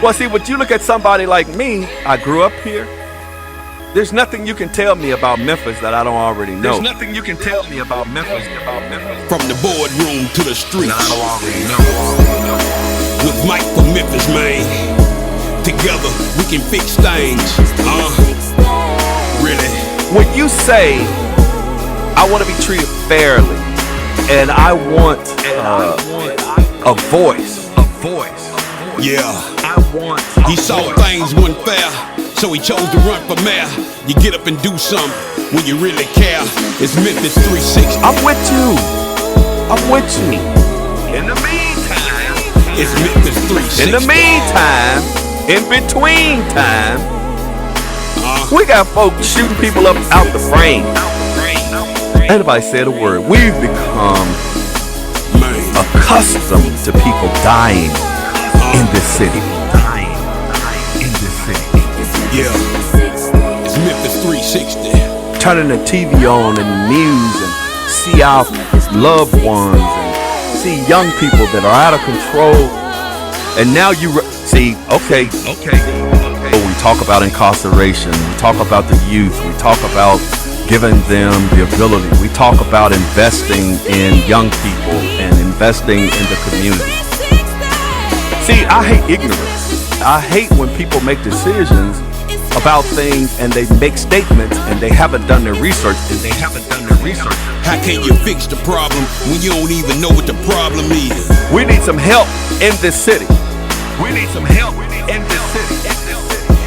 Well, see, when you look at somebody like me, I grew up here. There's nothing you can tell me about Memphis that I don't already know. There's nothing you can tell me about Memphis. From the boardroom to the streets. That I don't already know. With Mike from Memphis, man. Together we can fix things. Really. When you say, I want to be treated fairly, and I want a voice. Yeah. He saw things weren't fair, so he chose to run for mayor. You get up and do something when you really care. It's Memphis 360. I'm with you. In the meantime, It's Memphis 360. In the meantime, in between time, we got folks shooting people up out the frame. Ain't nobody said a word. We've become accustomed to people dying in this city. Yeah. It's Memphis 360. Turning the TV on and the news and see our loved ones and see young people that are out of control. And now you see, okay. We talk about incarceration. We talk about the youth. We talk about giving them the ability. We talk about investing in young people and investing in the community. See, I hate ignorance. I hate when people make decisions about things and they make statements and they haven't done their research. How can you fix the problem when you don't even know what the problem is? We need some help in this city.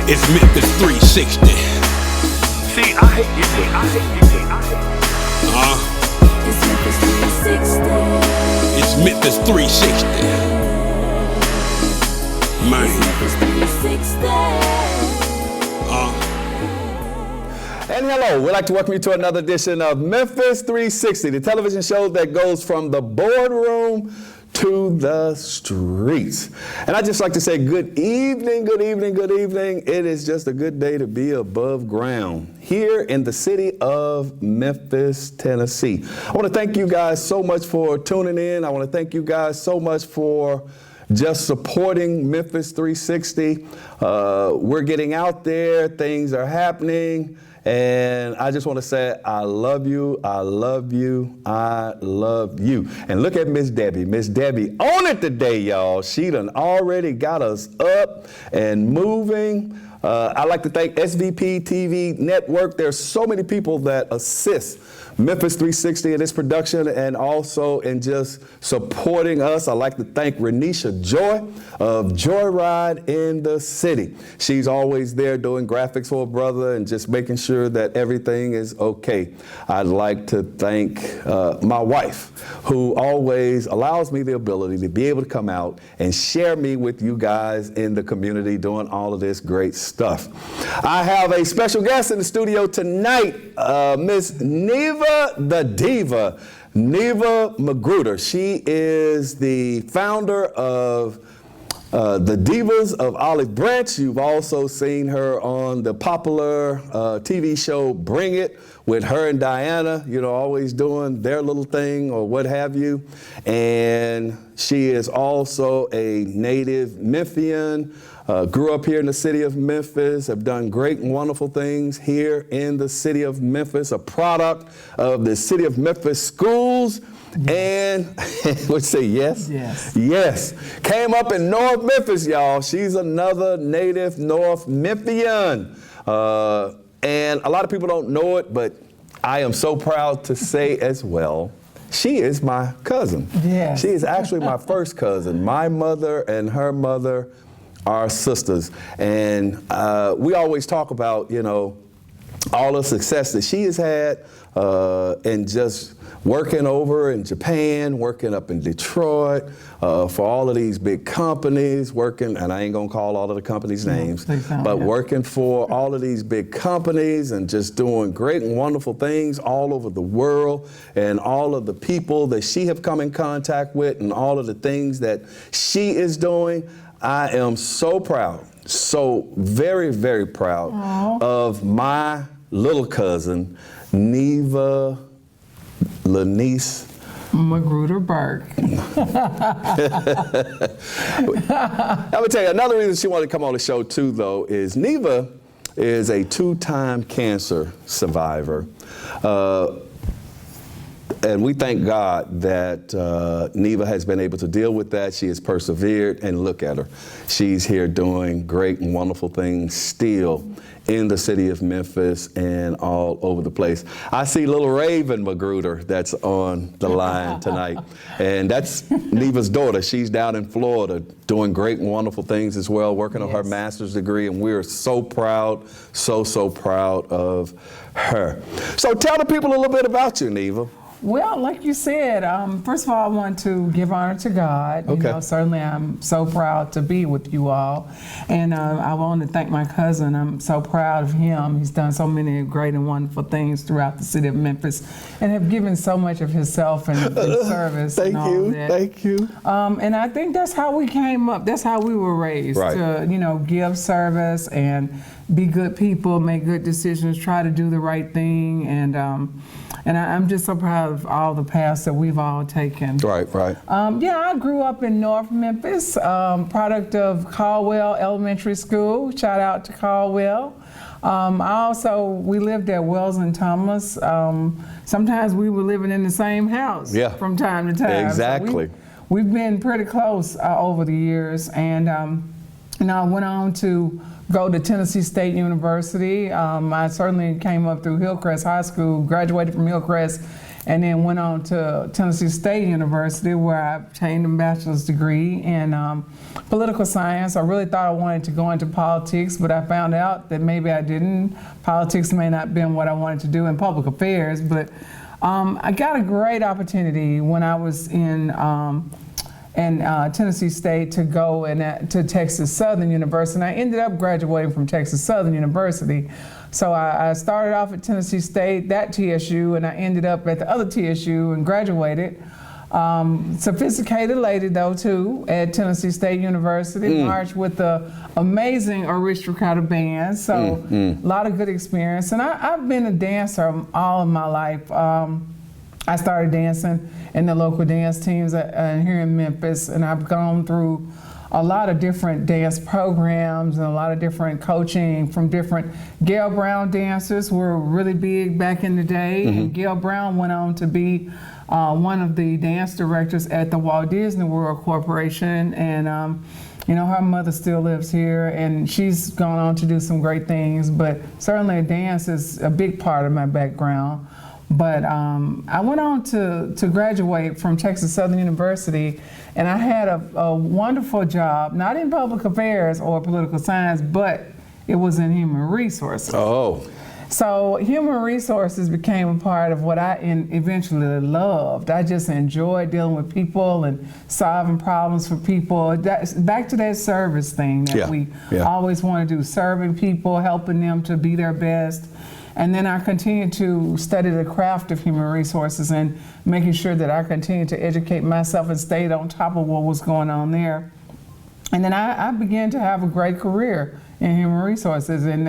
It's Memphis 360. See, I hate ignorance. It's Memphis 360. Man. And hello, we'd like to welcome you to another edition of Memphis 360, the television show that goes from the boardroom to the streets. And I'd just like to say good evening. It is just a good day to be above ground here in the city of Memphis, Tennessee. I want to thank you guys so much for tuning in. I want to thank you guys so much for just supporting Memphis 360. We're getting out there, things are happening. And I just want to say, I love you. And look at Miss Debbie. Miss Debbie on it today, y'all. She done already got us up and moving. I'd like to thank SVP TV Network. There's so many people that assist Memphis 360 in its production and also in just supporting us. I'd like to thank Renisha Joy of Joyride in the City. She's always there doing graphics for a brother and just making sure that everything is okay. I'd like to thank my wife, who always allows me the ability to be able to come out and share me with you guys in the community doing all of this great stuff. I have a special guest in the studio tonight, Miss Neva the Diva, Neva Magruder. She is the founder of the Divas of Olive Branch. You've also seen her on the popular TV show Bring It with her and Diana, always doing their little thing or what have you. And she is also a native Memphian. Grew up here in the city of Memphis, have done great and wonderful things here in the city of Memphis, a product of the city of Memphis schools. And would say yes? Yes. Came up in North Memphis, y'all. She's another native North Memphian. And a lot of people don't know it, but I am so proud to say as well, she is my cousin. Yes. She is actually my first cousin. My mother and her mother are sisters. And we always talk about, all the success that she has had and just working over in Japan, working up in Detroit, for all of these big companies, working, and I ain't gonna call all of the companies' names, but working for all of these big companies and just doing great and wonderful things all over the world, and all of the people that she have come in contact with and all of the things that she is doing. I am so proud, so very, very proud of my little cousin, Neva Lanice Magruder Burke. Let me tell you, another reason she wanted to come on the show too, though, is Neva is a 2-time cancer survivor. And we thank God that Neva has been able to deal with that. She has persevered, and look at her. She's here doing great and wonderful things still in the city of Memphis and all over the place. I see little Raven Magruder that's on the line tonight, and that's Neva's daughter. She's down in Florida doing great and wonderful things as well, working on her master's degree, and we're so proud, so proud of her. So tell the people a little bit about you, Neva. Well, like you said, first of all, I want to give honor to God. You know, certainly I'm so proud to be with you all. And I want to thank my cousin. I'm so proud of him. He's done so many great and wonderful things throughout the city of Memphis and have given so much of himself and service. Thank and all you, that. thank you. And I think that's how we came up. That's how we were raised, to, you know, give service and be good people, make good decisions, try to do the right thing. And I'm just so proud of all the paths that we've all taken. Right. Yeah, I grew up in North Memphis, product of Caldwell Elementary School. Shout out to Caldwell. We lived at Wells and Thomas. Sometimes we were living in the same house from time to time. Exactly. So we've been pretty close over the years. And I went on to go to Tennessee State University. I certainly came up through Hillcrest High School, graduated from Hillcrest, and then went on to Tennessee State University, where I obtained a bachelor's degree in political science. I really thought I wanted to go into politics, but I found out that maybe I didn't. Politics may not have been what I wanted to do in public affairs, but I got a great opportunity when I was in Tennessee State to go to Texas Southern University, and I ended up graduating from Texas Southern University. So I started off at Tennessee State, that TSU, and I ended up at the other TSU and graduated. Sophisticated lady though too at Tennessee State University, marched with the amazing aristocrat band, so a lot of good experience. And I've been a dancer all of my life. I started dancing in the local dance teams here in Memphis, and I've gone through a lot of different dance programs and a lot of different coaching from different. Gail Brown dancers were really big back in the day, and Gail Brown went on to be one of the dance directors at the Walt Disney World Corporation, and you know, her mother still lives here, and she's gone on to do some great things, but certainly dance is a big part of my background. But I went on to graduate from Texas Southern University, and I had a wonderful job, not in public affairs or political science, but it was in human resources. Oh. So human resources became a part of what I eventually loved. I just enjoyed dealing with people and solving problems for people. Back to that service thing that we always want to do, serving people, helping them to be their best. And then I continued to study the craft of human resources and making sure that I continued to educate myself and stayed on top of what was going on there. And then I began to have a great career in human resources. And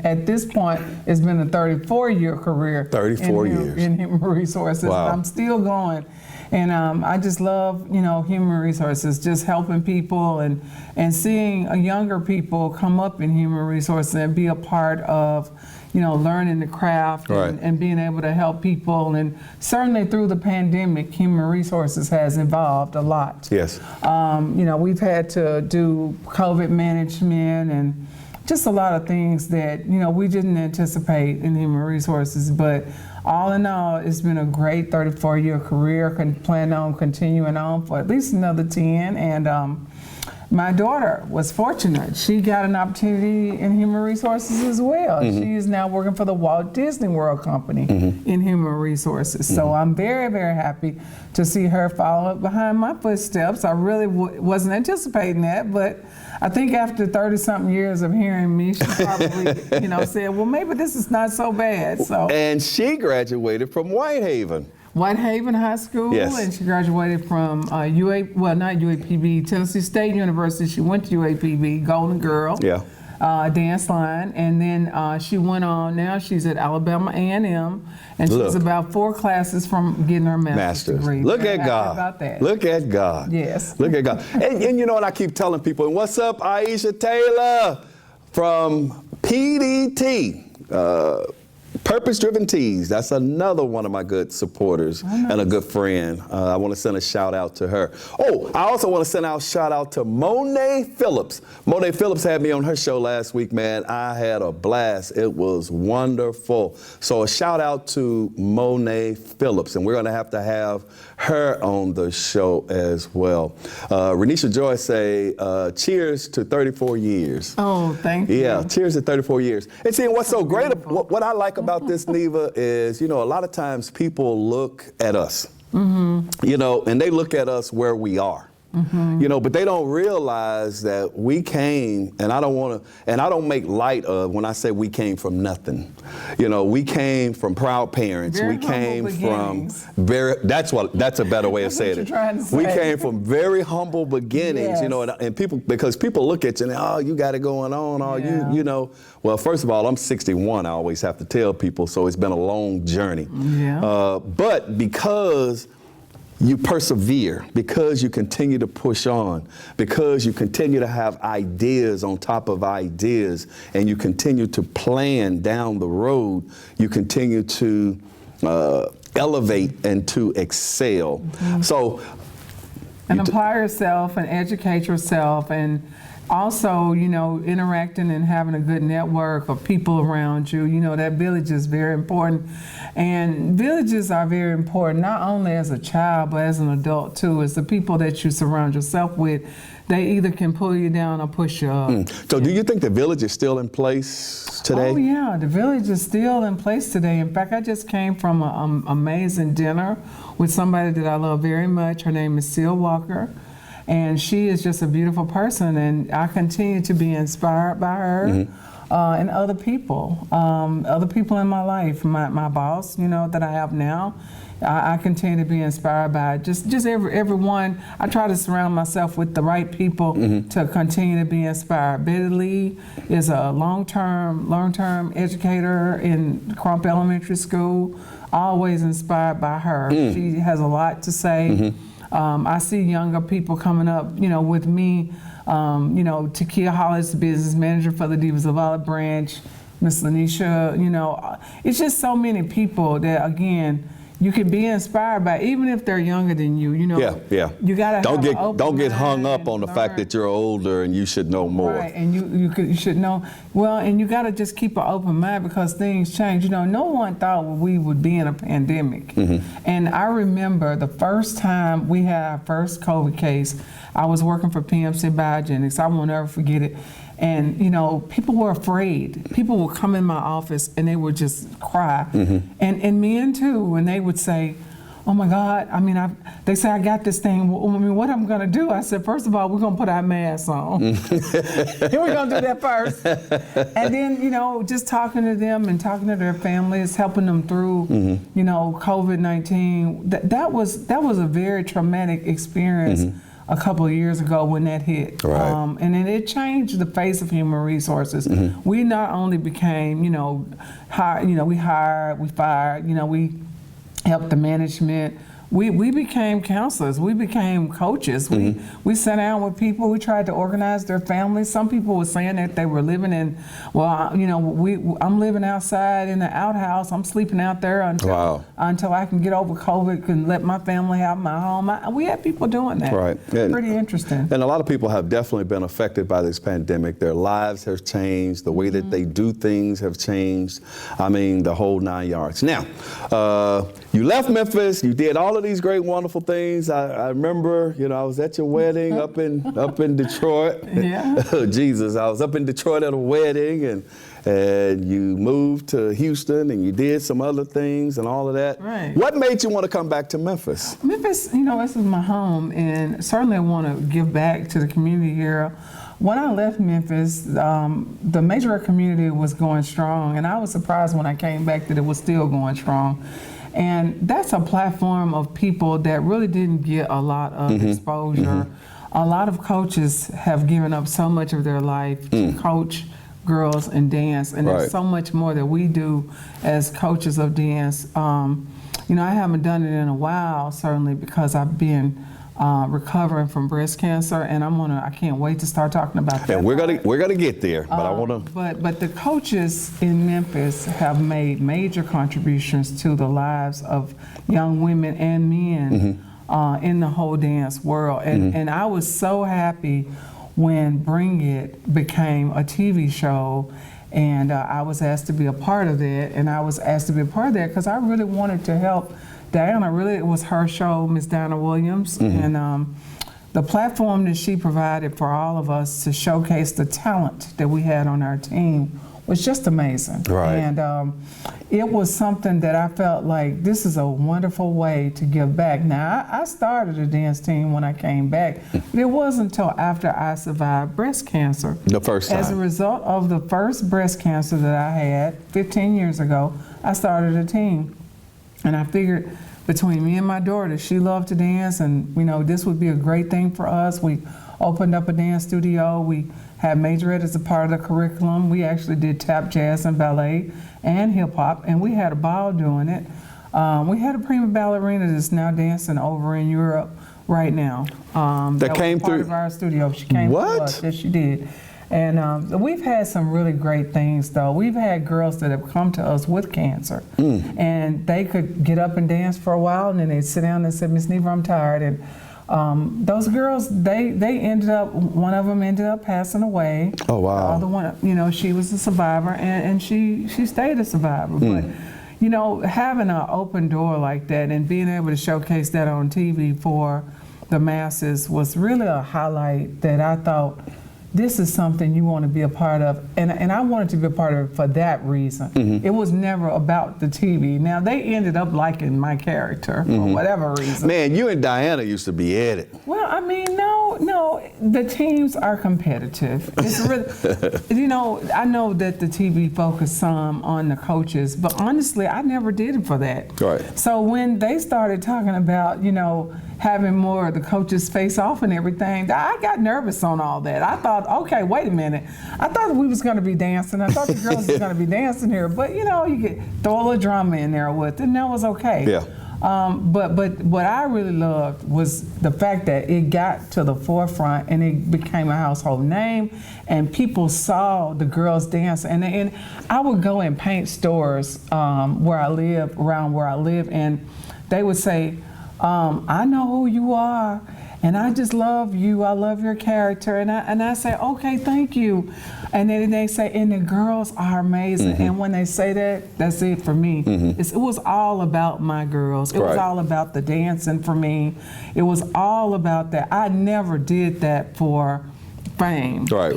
at this point, it's been a 34-year career. 34 years. In human resources. Wow. I'm still going. And I just love, you know, human resources, just helping people and seeing younger people come up in human resources and be a part of, you know, learning the craft and being able to help people. And certainly through the pandemic, human resources has evolved a lot. Yes. You know, we've had to do COVID management and just a lot of things that, you know, we didn't anticipate in human resources. But all in all, it's been a great 34-year career. Plan on continuing on for at least another 10. And my daughter was fortunate. She got an opportunity in human resources as well. She is now working for the Walt Disney World Company in human resources. So I'm very, very happy to see her follow up behind my footsteps. I really wasn't anticipating that, but I think after 30-something years of hearing me, she probably, you know, said, well, maybe this is not so bad. So. And she graduated from Whitehaven. Whitehaven High School, and she graduated from not UAPB, Tennessee State University. She went to UAPB, Golden Girl. Yeah. dance line, and then she went on. Now she's at Alabama A&M, and she's Look. about 4 classes from getting her master's degree. Look Very at happy God. about that. Look at God. Yes. Look at God. And you know what I keep telling people? And what's up, Aisha Taylor from PDT? Purpose Driven Tees. That's another one of my good supporters and a good friend. I want to send a shout out to her. Oh, I also want to send out a shout out to Monet Phillips. Monet Phillips had me on her show last week, man. I had a blast. It was wonderful. So a shout out to Monet Phillips, and we're going to have her on the show as well. Renisha Joy say, cheers to 34 years. Oh, thank you. Yeah, cheers to 34 years. And see, what's so great, what I like about this, Neva, is, you know, a lot of times people look at us, you know, and they look at us where we are. You know, but they don't realize that we came, and I don't make light of when I say we came from nothing. You know, we came from proud parents. Very we came humble from that's a better way of saying it. trying to say. We came from very humble beginnings, you know, and people, because people look at you and, oh, you got it going on, or you know. Well, first of all, I'm 61, I always have to tell people, so it's been a long journey. Yeah. But because you persevere, because you continue to push on, because you continue to have ideas on top of ideas, and you continue to plan down the road, you continue to elevate and to excel. So, and apply yourself and educate yourself, and also, you know, interacting and having a good network of people around you. You know, that village is very important. And villages are very important, not only as a child, but as an adult too. It's the people that you surround yourself with. They either can pull you down or push you up. So do you think the village is still in place today? Oh yeah, the village is still in place today. In fact, I just came from an amazing dinner with somebody that I love very much. Her name is Seal Walker. And she is just a beautiful person, and I continue to be inspired by her and other people in my life. My boss, you know, that I have now, I continue to be inspired by just everyone. I try to surround myself with the right people to continue to be inspired. Betty Lee is a long-term educator in Crump Elementary School. Always inspired by her. She has a lot to say. I see younger people coming up, you know, with me. You know, Takia Hollis, business manager for the Divas of Olive Branch, Miss Lanisha. You know, it's just so many people that, again, you can be inspired by, even if they're younger than you. You know, you gotta don't get hung up on the fact that you're older and you should know more. Right, and you should know. Well, and you gotta just keep an open mind because things change. You know, no one thought we would be in a pandemic. And I remember the first time we had our first COVID case, I was working for PMC Biogenics. I won't ever forget it. And, you know, people were afraid. People would come in my office and they would just cry. And men too, and they would say, oh my God, I mean, they say I got this thing. I mean, what I'm gonna do? I said, first of all, we're gonna put our masks on. We're gonna do that first. And then, you know, just talking to them and talking to their families, helping them through, you know, COVID-19. That was a very traumatic experience. A couple of years ago when that hit. Right. And then it changed the face of human resources. We not only became, you know, we hired, we fired, you know, we helped the management. We became counselors. We became coaches. We sat down with people. We tried to organize their families. Some people were saying that they were living in, well, you know, I'm living outside in the outhouse. I'm sleeping out there until I can get over COVID and let my family have my home. We had people doing that. Right. Pretty interesting. And a lot of people have definitely been affected by this pandemic. Their lives have changed. The way that they do things have changed. I mean, the whole 9 yards. Now, you left Memphis. You did all of these great, wonderful things. I remember, you know, I was at your wedding up in Detroit. Yeah. Jesus, I was up in Detroit at a wedding, and you moved to Houston, and you did some other things and all of that. Right. What made you want to come back to Memphis? Memphis, you know, this is my home, and certainly I want to give back to the community here. When I left Memphis, the major community was going strong, and I was surprised when I came back that it was still going strong. And that's a platform of people that really didn't get a lot of exposure. A lot of coaches have given up so much of their life to coach girls in dance, and Right. there's so much more that we do as coaches of dance. You know, I haven't done it in a while, certainly because I've been recovering from breast cancer, and I can't wait to start talking about that. And we're gonna get there, but I want to. But the coaches in Memphis have made major contributions to the lives of young women and men in the whole dance world, and I was so happy when Bring It became a TV show. And I was asked to be a part of that, and I was asked to be a part of that because I really wanted to help Diana. Really, it was her show, Miss Diana Williams, and the platform that she provided for all of us to showcase the talent that we had on our team was just amazing. Right. And it was something that I felt like this is a wonderful way to give back. Now, I started a dance team when I came back, but it wasn't until after I survived breast cancer. The first time. As a result of the first breast cancer that I had 15 years ago, I started a team. And I figured between me and my daughter, she loved to dance, and you know, this would be a great thing for us. We opened up a dance studio. We had majorette as a part of the curriculum. We actually did tap, jazz, and ballet, and hip hop, and we had a ball doing it. We had a prima ballerina that's now dancing over in Europe right now. That came was part through of our studio. She came through us. Yes, she did. And we've had some really great things, though. We've had girls that have come to us with cancer, and they could get up and dance for a while, and then they'd sit down and say, "Miss Neva, I'm tired." And those girls, they ended up, one of them ended up passing away. Oh, wow. The other one, you know, she was a survivor, and she stayed a survivor. But, you know, having an open door like that and being able to showcase that on TV for the masses was really a highlight that I thought, this is something you want to be a part of, and I wanted to be a part of it for that reason. It was never about the TV. Now, they ended up liking my character for whatever reason. Man, you and Diana used to be at it. Well, I mean, no, the teams are competitive. It's really, you know, I know that the TV focused some on the coaches, but honestly, I never did it for that. Right. So when they started talking about, you know, having more of the coaches face off and everything, I got nervous on all that. I thought, okay, wait a minute. I thought we was going to be dancing. I thought the girls was going to be dancing here, but you know, you could throw a little drama in there with it, and that was okay. Yeah. But what I really loved was the fact that it got to the forefront and it became a household name, and people saw the girls dance. And I would go and paint stores around where I live, and they would say, I know who you are, and I just love you. I love your character. And I say, okay, thank you. And then they say, and the girls are amazing. And when they say that, that's it for me. It was all about my girls. It was all about the dancing for me. It was all about that. I never did that for fame. Right.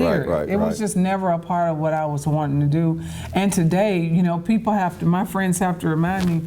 It was just never a part of what I was wanting to do. And today, you know, my friends have to remind me,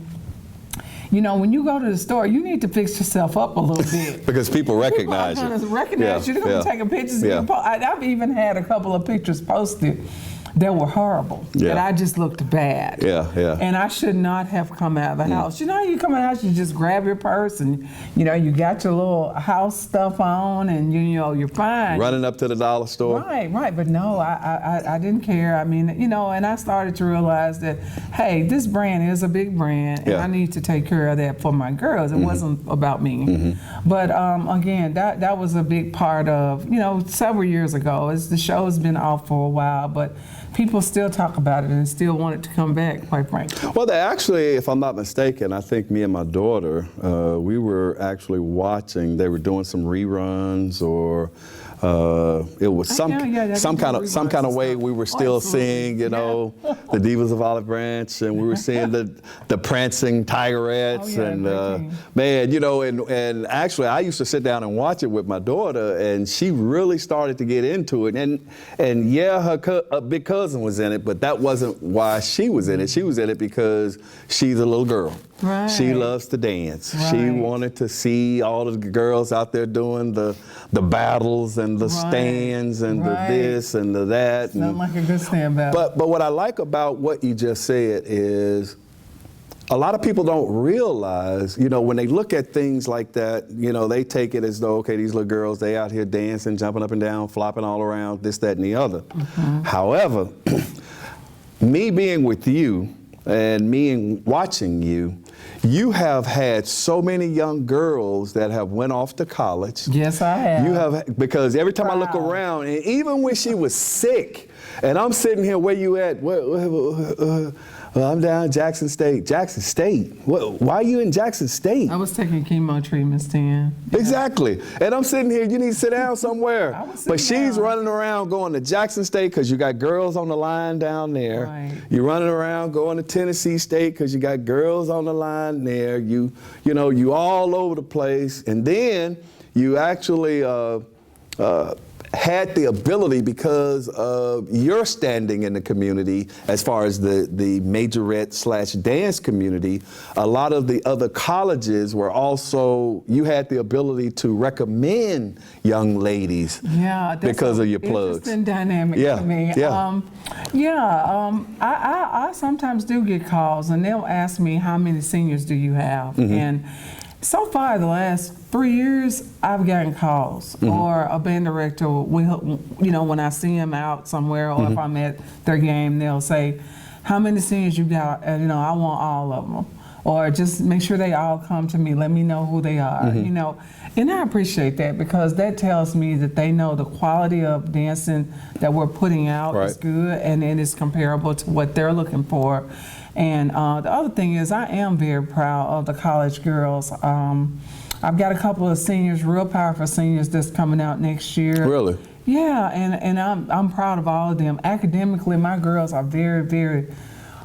you know, when you go to the store, you need to fix yourself up a little bit. Because people recognize you. People are going to recognize you. They're going to be taking pictures. I've even had a couple of pictures posted that were horrible. That I just looked bad. And I should not have come out of the house. You know, you come out of the house, you just grab your purse and, you know, you got your little house stuff on and, you know, you're fine. Running up to the dollar store. Right. But no, I didn't care. I mean, you know, and I started to realize that, hey, this brand is a big brand, and I need to take care of that for my girls. It wasn't about me. But again, that was a big part of, you know, several years ago. The show has been off for a while, but people still talk about it and still want it to come back, quite frankly. Well, they actually, if I'm not mistaken, I think me and my daughter, we were actually watching, they were doing some reruns, or it was some kind of way we were still seeing, you know, the Divas of Olive Branch, and we were seeing the prancing tigerettes, and man, you know, and actually I used to sit down and watch it with my daughter, and she really started to get into it, and yeah, her big cousin was in it, but that wasn't why she was in it. She was in it because she's a little girl. Right. She loves to dance. She wanted to see all of the girls out there doing the battles and the stands and the this and the that. It's not like a good stand battle. But what I like about what you just said is a lot of people don't realize, you know, when they look at things like that, you know, they take it as though, okay, these little girls, they out here dancing, jumping up and down, flopping all around, this, that, and the other. However, me being with you and me watching you, you have had so many young girls that have went off to college. Yes, I have. You have, because every time I look around, and even when she was sick, and I'm sitting here, where you at? I'm down Jackson State. Jackson State? Why are you in Jackson State? I was taking chemo treatments then. Yeah. Exactly. And I'm sitting here, you need to sit down somewhere. But she's running around going to Jackson State because you got girls on the line down there. Right. You're running around going to Tennessee State because you got girls on the line there. You know, you all over the place. And then you actually had the ability, because of your standing in the community as far as the majorette / dance community, a lot of the other colleges were also, you had the ability to recommend young ladies because of your plugs. Interesting dynamic to me. I sometimes do get calls and they'll ask me, how many seniors do you have? And so far, the last 3 years, I've gotten calls, or a band director will, you know, when I see them out somewhere, or if I'm at their game, they'll say, how many seniors you got? And, you know, I want all of them. Or just make sure they all come to me, let me know who they are, you know. And I appreciate that, because that tells me that they know the quality of dancing that we're putting out is good, and it is comparable to what they're looking for. And the other thing is, I am very proud of the college girls. I've got a couple of seniors, real powerful seniors, that's coming out next year. Really? Yeah, and I'm proud of all of them. Academically, my girls are very, very,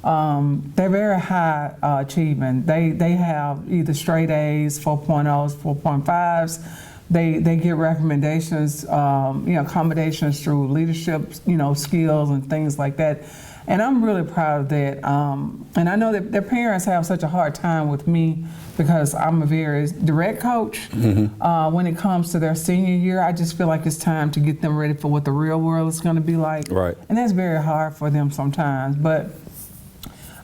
they're very high achieving. They have either straight A's, 4.0s, 4.5s. They get recommendations, you know, accommodations through leadership, you know, skills and things like that. And I'm really proud of that. And I know that their parents have such a hard time with me, because I'm a very direct coach. When it comes to their senior year, I just feel like it's time to get them ready for what the real world is going to be like. Right. And that's very hard for them sometimes. But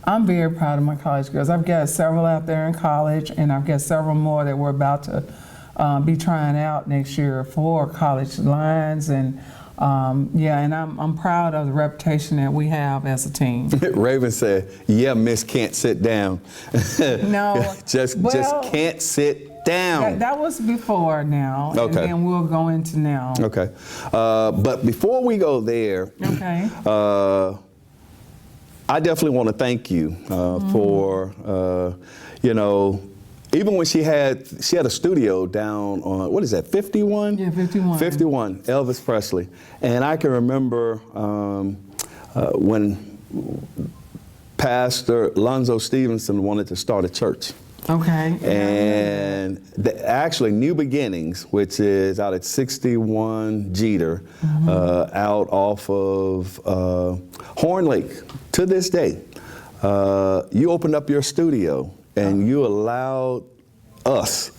I'm very proud of my college girls. I've got several out there in college, and I've got several more that we're about to be trying out next year for college lines. And and I'm proud of the reputation that we have as a team. Raven said, yeah, Miss can't sit down. No. just can't sit down. That was before now. Okay. And then we'll go into now. Okay. But before we go there, I definitely want to thank you for, you know, even when she had a studio down on, what is that, 51? Yeah, 51. 51, Elvis Presley. And I can remember when Pastor Lonzo Stevenson wanted to start a church. Okay. And actually, New Beginnings, which is out at 61 Jeter, out off of Horn Lake, to this day, you opened up your studio and you allowed us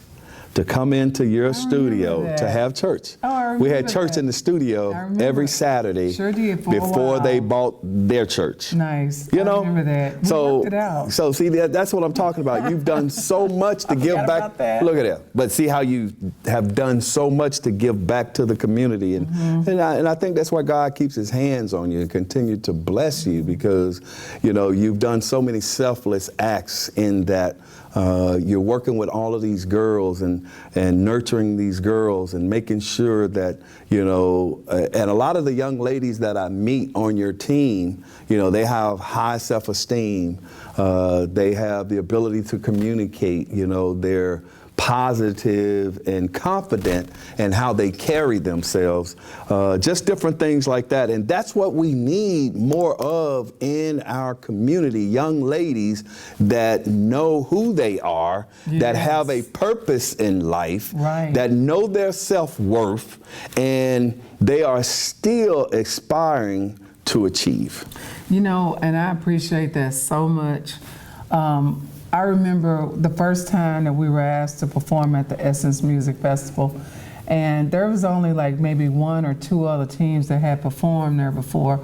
to come into your studio to have church. We had church in the studio every Saturday before they bought their church. Nice. You know? I remember that. We worked it out. So see, that's what I'm talking about. You've done so much to give back. Look at that. But see how you have done so much to give back to the community. And I think that's why God keeps his hands on you and continue to bless you, because, you know, you've done so many selfless acts in that. You're working with all of these girls and nurturing these girls and making sure that, you know, and a lot of the young ladies that I meet on your team, you know, they have high self-esteem. They have the ability to communicate, you know, they're positive and confident in how they carry themselves, just different things like that. And that's what we need more of in our community, young ladies that know who they are, that have a purpose in life, that know their self-worth, and they are still aspiring to achieve. You know, and I appreciate that so much. I remember the first time that we were asked to perform at the Essence Music Festival, and there was only like maybe 1 or 2 other teams that had performed there before.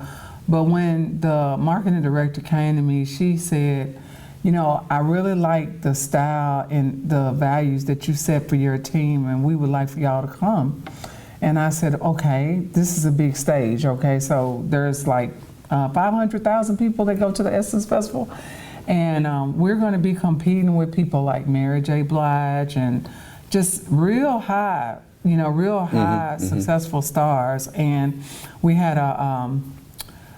But when the marketing director came to me, she said, you know, I really like the style and the values that you set for your team, and we would like for y'all to come. And I said, okay, this is a big stage, okay? So there's like 500,000 people that go to the Essence Festival. And we're going to be competing with people like Mary J. Blige and just real high, you know, real high successful stars. And we had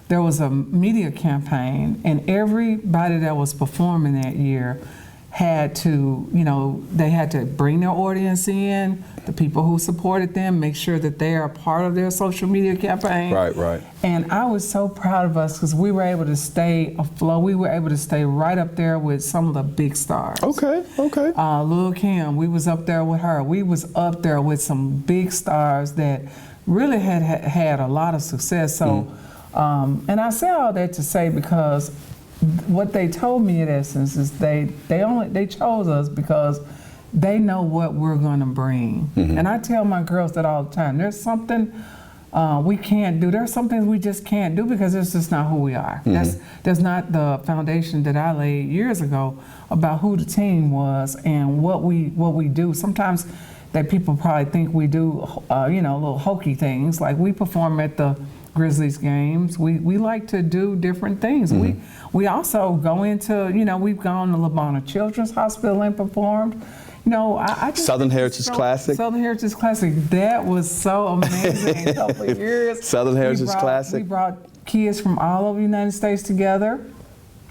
there was a media campaign, and everybody that was performing that year had to, you know, they had to bring their audience in, the people who supported them, make sure that they are part of their social media campaign. Right, right. And I was so proud of us because we were able to stay afloat. We were able to stay right up there with some of the big stars. Okay, okay. Lil' Kim, we was up there with her. We was up there with some big stars that really had a lot of success. So, and I say all that to say because what they told me at Essence is they chose us because they know what we're gonna bring. And I tell my girls that all the time. There's something we can't do. There's some things we just can't do because it's just not who we are. That's not the foundation that I laid years ago about who the team was and what we do. Sometimes that people probably think we do, you know, little hokey things. Like we perform at the Grizzlies games. We like to do different things. We also go into, you know, we've gone to Labona Children's Hospital and performed. You know, I just Southern Heritage Classic. Southern Heritage Classic. That was so amazing. A couple of years. Southern Heritage Classic. We brought kids from all over the United States together.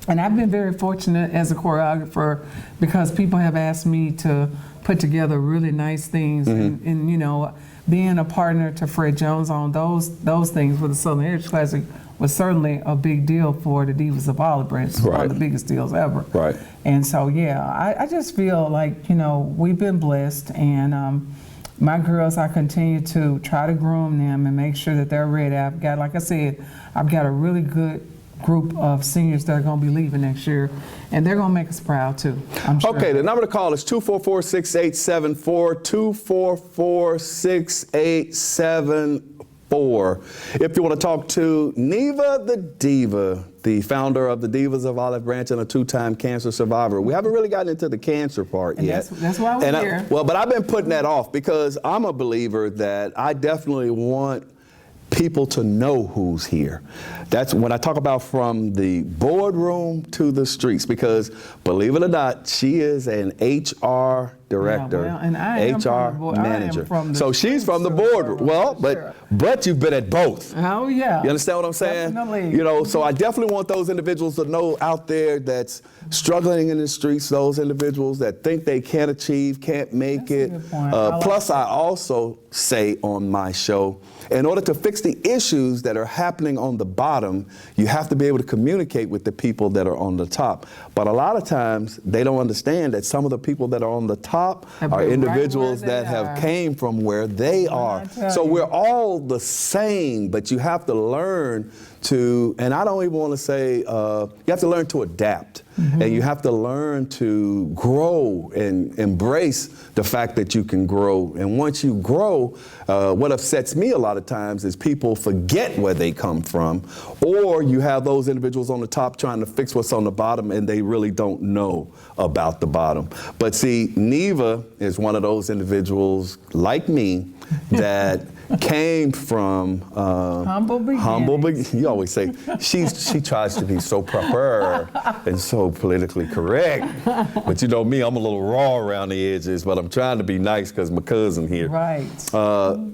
And I've been very fortunate as a choreographer because people have asked me to put together really nice things and you know, being a partner to Fred Jones on those things for the Southern Heritage Classic was certainly a big deal for the Divas of Olive Branch. It's one of the biggest deals ever. Right. And so, yeah, I just feel like, you know, we've been blessed, and my girls, I continue to try to groom them and make sure that they're ready. I've got, like I said, I've got a really good group of seniors that are going to be leaving next year, and they're going to make us proud too, I'm sure. Okay, the number to call is 244-6874, 244-6874. If you want to talk to Neva the Diva, the founder of the Divas of Olive Branch and a two-time cancer survivor. We haven't really gotten into the cancer part and yet. That's why we're here. But I've been putting that off because I'm a believer that I definitely want people to know who's here. That's when I talk about from the boardroom to the streets, because believe it or not, she is an HR director, and I am HR from the manager. So she's from the boardroom. Well, but you've been at both. Oh yeah. You understand what I'm saying? Definitely. You know, so I definitely want those individuals to know out there that's struggling in the streets, those individuals that think they can't achieve, can't make it. Plus, I also say on my show, in order to fix the issues that are happening on the bottom, you have to be able to communicate with the people that are on the top. But a lot of times, they don't understand that some of the people that are on the top are individuals that have came from where they are. So we're all the same, but you have to learn to, and I don't even want to say, you have to learn to adapt. And you have to learn to grow and embrace the fact that you can grow. And once you grow, what upsets me a lot of times is people forget where they come from, or you have those individuals on the top trying to fix what's on the bottom and they really don't know about the bottom. But see, Neva is one of those individuals like me that came from humble beginnings. You always say she tries to be so proper and so politically correct, but you know me, I'm a little raw around the edges, but I'm trying to be nice because my cousin here. Right.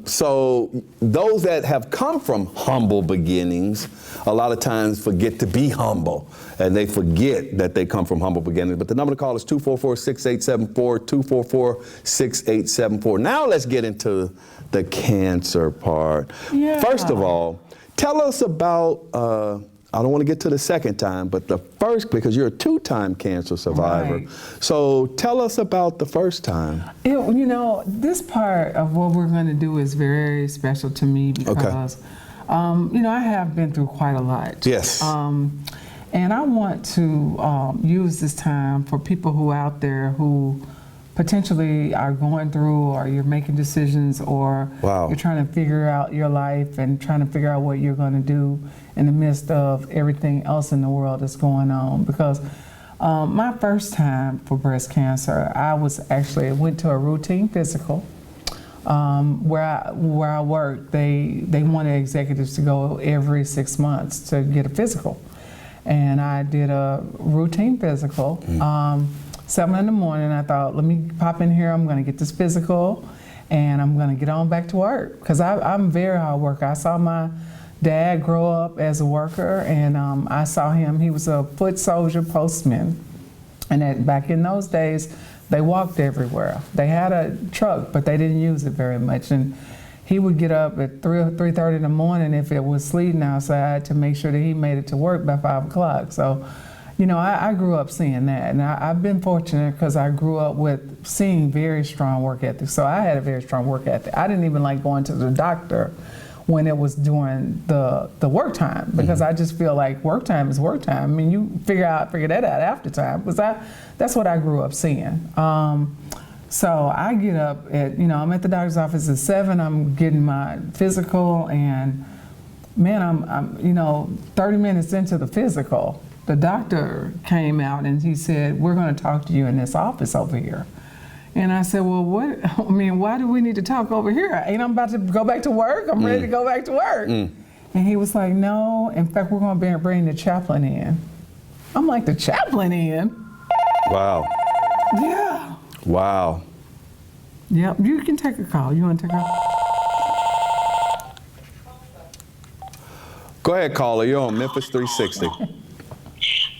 So those that have come from humble beginnings a lot of times forget to be humble, and they forget that they come from humble beginnings. But the number to call is 244-6874, 244-6874. Now let's get into the cancer part. Yeah. First of all, tell us about, I don't want to get to the second time, but the first, because you're a two-time cancer survivor. Right. So tell us about the first time. You know, this part of what we're going to do is very special to me because, you know, I have been through quite a lot. Yes. And I want to use this time for people who are out there who potentially are going through, or you're making decisions, or you're trying to figure out your life and trying to figure out what you're going to do in the midst of everything else in the world that's going on. Because My first time for breast cancer, I went to a routine physical. Where I worked, they wanted executives to go every 6 months to get a physical. And I did a routine physical. 7 in the morning, I thought, let me pop in here, I'm gonna get this physical, and I'm gonna get on back to work. Because I'm a very hard worker. I saw my dad grow up as a worker, and I saw him, he was a foot soldier postman. And back in those days, they walked everywhere. They had a truck, but they didn't use it very much. And he would get up at 3 or 3:30 in the morning if it was sleeting outside to make sure that he made it to work by 5 o'clock. So, you know, I grew up seeing that. And I've been fortunate because I grew up with seeing very strong work ethic. So I had a very strong work ethic. I didn't even like going to the doctor when it was during the work time, because I just feel like work time is work time. I mean, you figure that out after time, because that's what I grew up seeing. So I get up at, I'm at the doctor's office at 7, I'm getting my physical, and man, I'm 30 minutes into the physical, the doctor came out and he said, we're gonna talk to you in this office over here. And I said, well, why do we need to talk over here? Ain't I'm about to go back to work? I'm ready to go back to work. And he was like, no, in fact, we're gonna bring the chaplain in. I'm like, the chaplain in? Wow. Yeah. Wow. Yep, you can take a call. You wanna take a call? Go ahead, caller. You're on Memphis 360.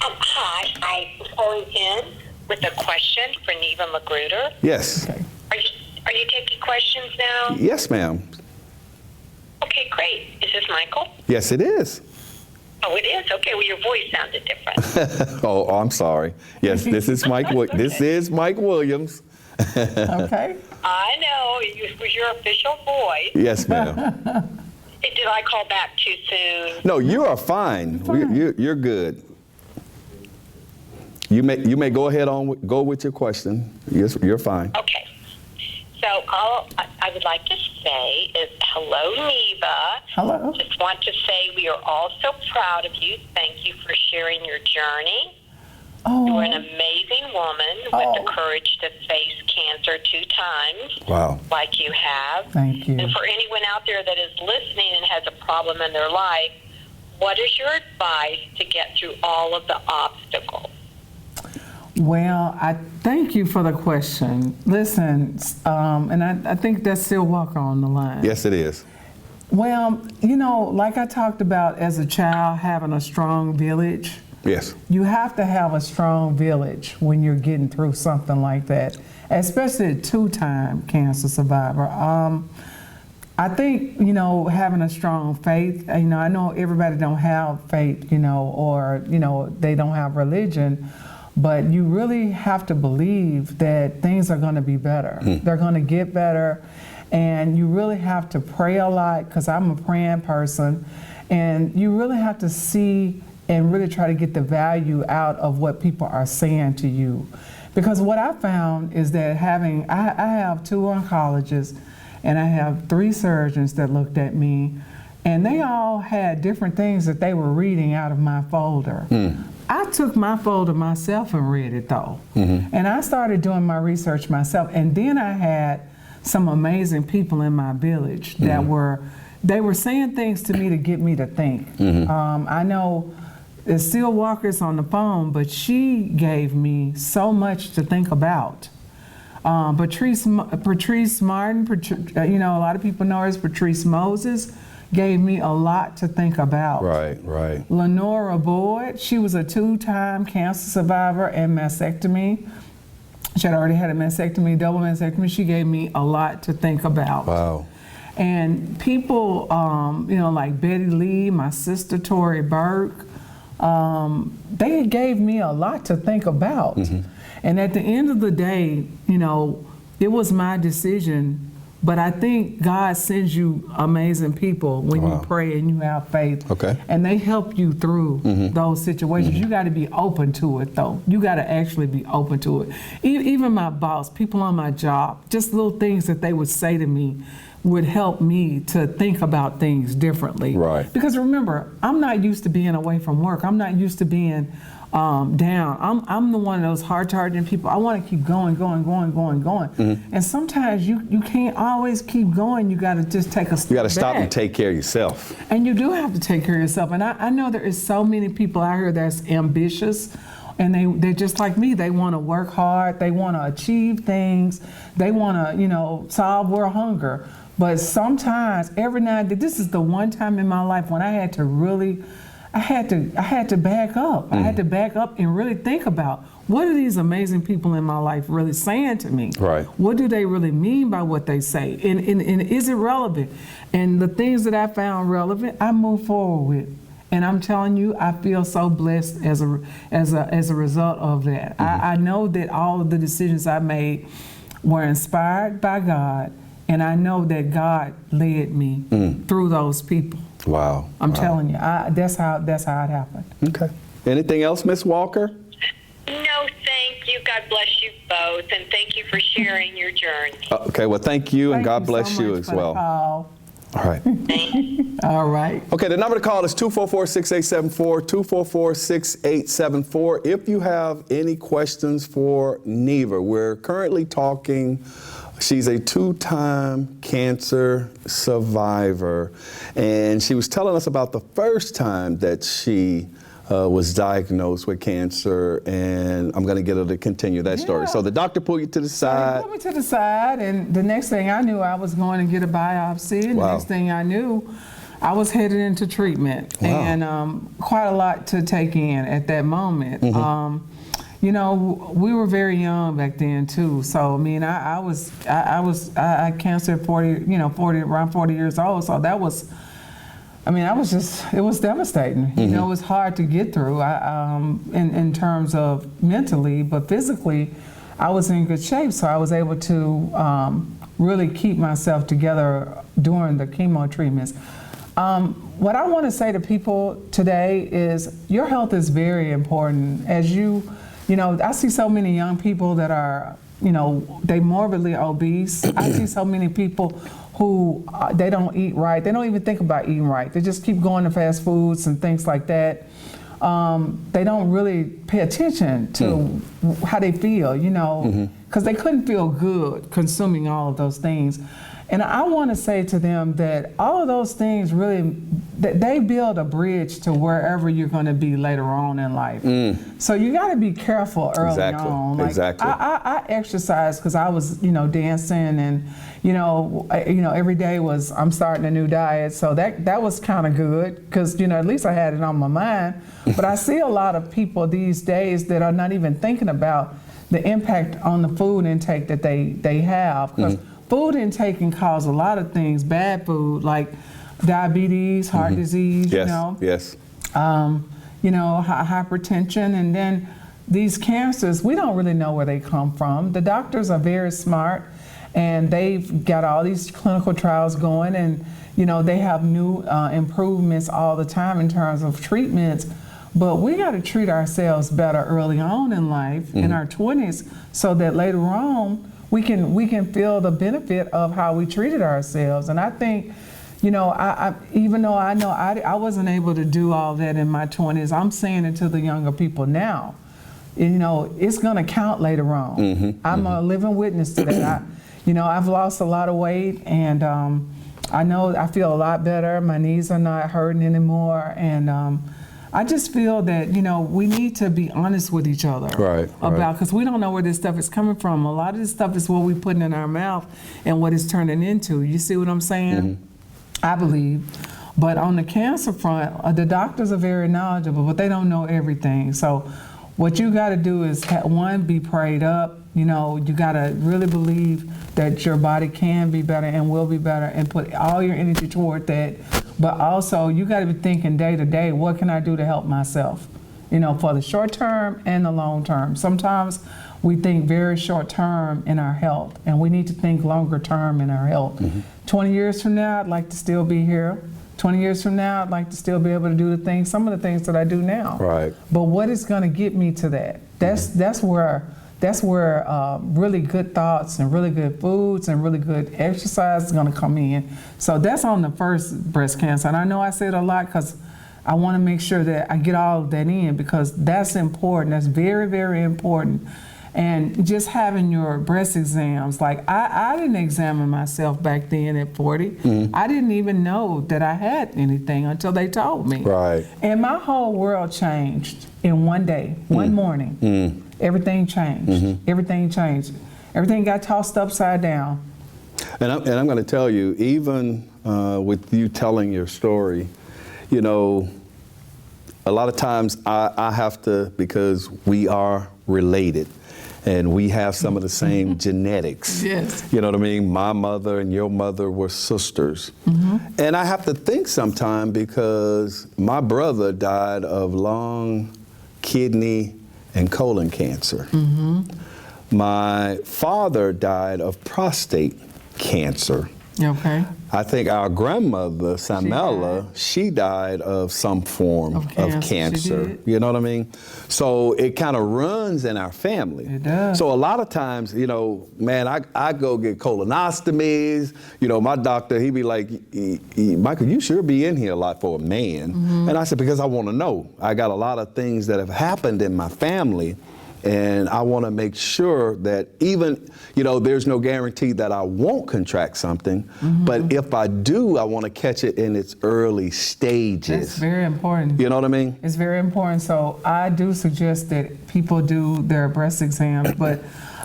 Hi, I'm calling in with a question for Neva Magruder. Yes. Okay. Are you taking questions now? Yes, ma'am. Okay, great. Is this Michael? Yes, it is. Oh, it is? Okay, well, your voice sounded different. Oh, I'm sorry. Yes, this is Mike. This is Mike Williams. Okay. I know, it was your official voice. Yes, ma'am. Did I call back too soon? No, you are fine. You're good. You may go ahead go with your question. You're fine. Okay. So all I would like to say is hello, Neva. Hello. Just want to say we are all so proud of you. Thank you for sharing your journey. Oh. You're an amazing woman with the courage to face cancer 2 times. Wow. Like you have. Thank you. And for anyone out there that is listening and has a problem in their life, what is your advice to get through all of the obstacles? Well, I thank you for the question. Listen, and I think that's still Walker on the line. Yes, it is. Well, like I talked about as a child, having a strong village. Yes. You have to have a strong village when you're getting through something like that, especially a 2-time cancer survivor. I think, having a strong faith, I know everybody don't have faith, or, they don't have religion, but you really have to believe that things are going to be better. They're going to get better, and you really have to pray a lot, because I'm a praying person, and you really have to see and really try to get the value out of what people are saying to you. Because what I found is that I have 2 oncologists, and I have 3 surgeons that looked at me, and they all had different things that they were reading out of my folder. I took my folder myself and read it though. And I started doing my research myself. And then I had some amazing people in my village that they were saying things to me to get me to think. I know there's still Walker's on the phone, but she gave me so much to think about. Patrice Martin, a lot of people know her as Patrice Moses, gave me a lot to think about. Right. Lenora Boyd, she was a 2-time cancer survivor and mastectomy. She had already had a mastectomy, double mastectomy. She gave me a lot to think about. Wow. And people, like Betty Lee, my sister Tori Burke, they gave me a lot to think about. And at the end of the day, it was my decision. But I think God sends you amazing people when you pray and you have faith. Okay. And they help you through those situations. You got to be open to it, though. You got to actually be open to it. Even my boss, people on my job, just little things that they would say to me would help me to think about things differently. Right. Because remember, I'm not used to being away from work. I'm not used to being down. I'm the one of those hard-charging people. I want to keep going. And sometimes you can't always keep going. You got to just take a step back. You got to stop and take care of yourself. And you do have to take care of yourself. And I know there is so many people out here that's ambitious, and they're just like me. They want to work hard. They want to achieve things. They want to, solve world hunger. But sometimes, every now and then, this is the one time in my life when I had to really, I had to back up. I had to back up and really think about, what are these amazing people in my life really saying to me? Right. What do they really mean by what they say? And is it relevant? And the things that I found relevant, I move forward with. And I'm telling you, I feel so blessed as a result of that. I know that all of the decisions I made were inspired by God, and I know that God led me through those people. Wow. I'm telling you, that's how it happened. Okay. Anything else, Miss Walker? No, thank you. God bless you both, and thank you for sharing your journey. Okay, well, thank you, and God Thank bless so you much as for the well. call. All right. All right. Okay, the number to call is 244-6874, 244-6874. If you have any questions for Neva, we're currently talking. She's a 2-time cancer survivor, and she was telling us about the first time that she was diagnosed with cancer, and I'm going to get her to continue that story. Yeah. So the doctor pulled you to the side. He put me to the side, and the next thing I knew, I was going to get a biopsy, and Wow. the next thing I knew, I was headed into treatment. Wow. And quite a lot to take in at that moment. We were very young back then too. So I mean, I had cancer at 40, around 40 years old. So that was, it was devastating. It was hard to get through in terms of mentally, but physically, I was in good shape. So I was able to really keep myself together during the chemo treatments. What I want to say to people today is your health is very important. As I see so many young people that are, they morbidly obese. I see so many people who they don't eat right. They don't even think about eating right. They just keep going to fast foods and things like that. They don't really pay attention to how they feel, because they couldn't feel good consuming all of those things. And I want to say to them that all of those things really, that they build a bridge to wherever you're going to be later on in life. So you got to be careful early on. Exactly. I exercised because I was, dancing, and every day was I'm starting a new diet. So that was kind of good because at least I had it on my mind. But I see a lot of people these days that are not even thinking about the impact on the food intake that they have. Because food intake can cause a lot of things, bad food, like diabetes, heart disease, Yes. hypertension, and then these cancers, we don't really know where they come from. The doctors are very smart, and they've got all these clinical trials going, and they have new improvements all the time in terms of treatments. But we got to treat ourselves better early on in life, in our 20s, so that later on we can feel the benefit of how we treated ourselves. And I think, I even though I know I wasn't able to do all that in my 20s, I'm saying it to the younger people now. It's going to count later on. I'm a living witness to that. I've lost a lot of weight, and I feel a lot better. My knees are not hurting anymore, and I just feel that, we need to be honest with each other because we don't know where this stuff is coming from. A lot of this stuff is what we're putting in our mouth and what it's turning into. You see what I'm saying? I believe. But on the cancer front, the doctors are very knowledgeable, but they don't know everything. So what you got to do is, one, be prayed up. You got to really believe that your body can be better and will be better, and put all your energy toward that. But also, you got to be thinking day to day, what can I do to help myself? For the short term and the long term. Sometimes we think very short term in our health, and we need to think longer term in our health. 20 years from now, I'd like to still be here. 20 years from now, I'd like to still be able to do some of the things that I do now. Right. But what is going to get me to that? That's where that's where really good thoughts and really good foods and really good exercise is going to come in. So that's on the first breast cancer. And I know I say it a lot because I want to make sure that I get all of that in, because that's important. That's very, very important. And just having your breast exams, like I didn't examine myself back then at 40. I didn't even know that I had anything until they told me. Right. And my whole world changed in one day, one morning. Everything changed. Everything changed. Everything got tossed upside down. And I'm going to tell you, even with you telling your story, you know, a lot of times I have to, because we are related and we have some of the same genetics. Yes. You know what I mean? My mother and your mother were sisters. And I have to think sometime, because my brother died of lung, kidney, and colon cancer. My father died of prostate cancer. Okay. I think our grandmother, Samela, she died of some form Of of cancer. She cancer. did. You know what I mean? So it kind of runs in our family. It does. So a lot of times, you know, man, I go get colonostomies. You know, my doctor, he be like, Michael, you sure be in here a lot for a man. And I said, because I want to know. I got a lot of things that have happened in my family. And I want to make sure that even, you know, there's no guarantee that I won't contract something, but if I do, I want to catch it in its early stages. That's very important. You know what I mean? It's very important. So I do suggest that people do their breast exams, but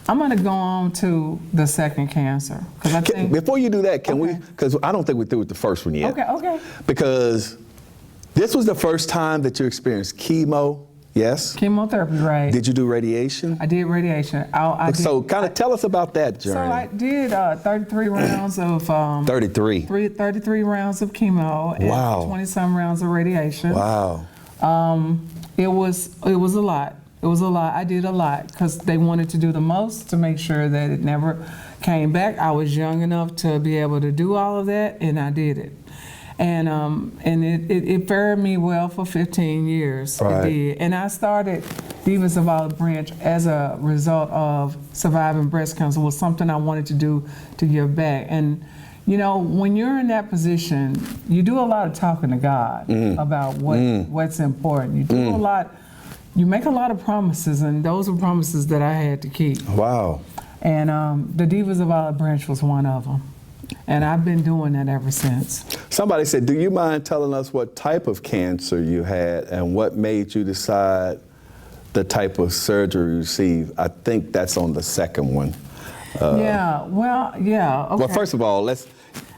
I'm going to go on to the second cancer. Because I think, Before you do that, can we, Okay. because I don't think we're through with the first one yet. okay. Because this was the first time that you experienced chemo, yes? Chemotherapy, right? Did you do radiation? I did radiation. I did, So kind of tell us about that journey. So I did 33 rounds of 33. 33 rounds of chemo Wow. and 20-some rounds of radiation. Wow. It was a lot. It was a lot. I did a lot because they wanted to do the most to make sure that it never came back. I was young enough to be able to do all of that, and I did it. And it fared me well for 15 years. Right. It did. And I started Divas of Olive Branch as a result of surviving breast cancer. It was something I wanted to do to give back. And you know, when you're in that position, you do a lot of talking to God about what's important. You do a lot. You make a lot of promises, and those were promises that I had to keep. Wow. And the Divas of Olive Branch was one of them. And I've been doing that ever since. Somebody said, do you mind telling us what type of cancer you had and what made you decide the type of surgery you received? I think that's on the second one. Okay. Well, first of all, let's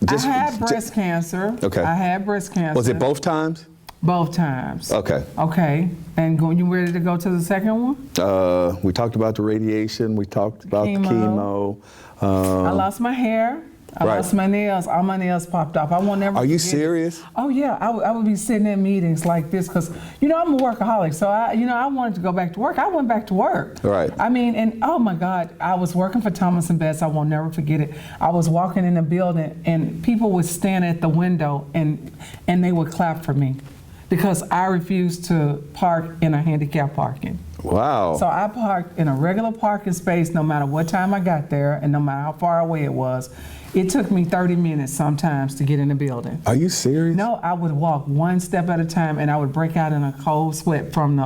just... I had breast cancer. Okay. I had breast cancer. Was it both times? Both times. Okay. Okay. And you ready to go to the second one? We talked about the radiation. We talked about the chemo. I lost my hair. I lost my nails. All my nails popped off. I won't never Are you forget. serious? Oh yeah, I would be sitting in meetings like this because, you know, I'm a workaholic. So I wanted to go back to work. I went back to work. Right. I mean, and oh my God, I was working for Thomas & Betts. I will never forget it. I was walking in the building and people would stand at the window and they would clap for me because I refused to park in a handicap parking. Wow. So I parked in a regular parking space no matter what time I got there and no matter how far away it was. It took me 30 minutes sometimes to get in the building. Are you serious? No, I would walk one step at a time and I would break out in a cold sweat from the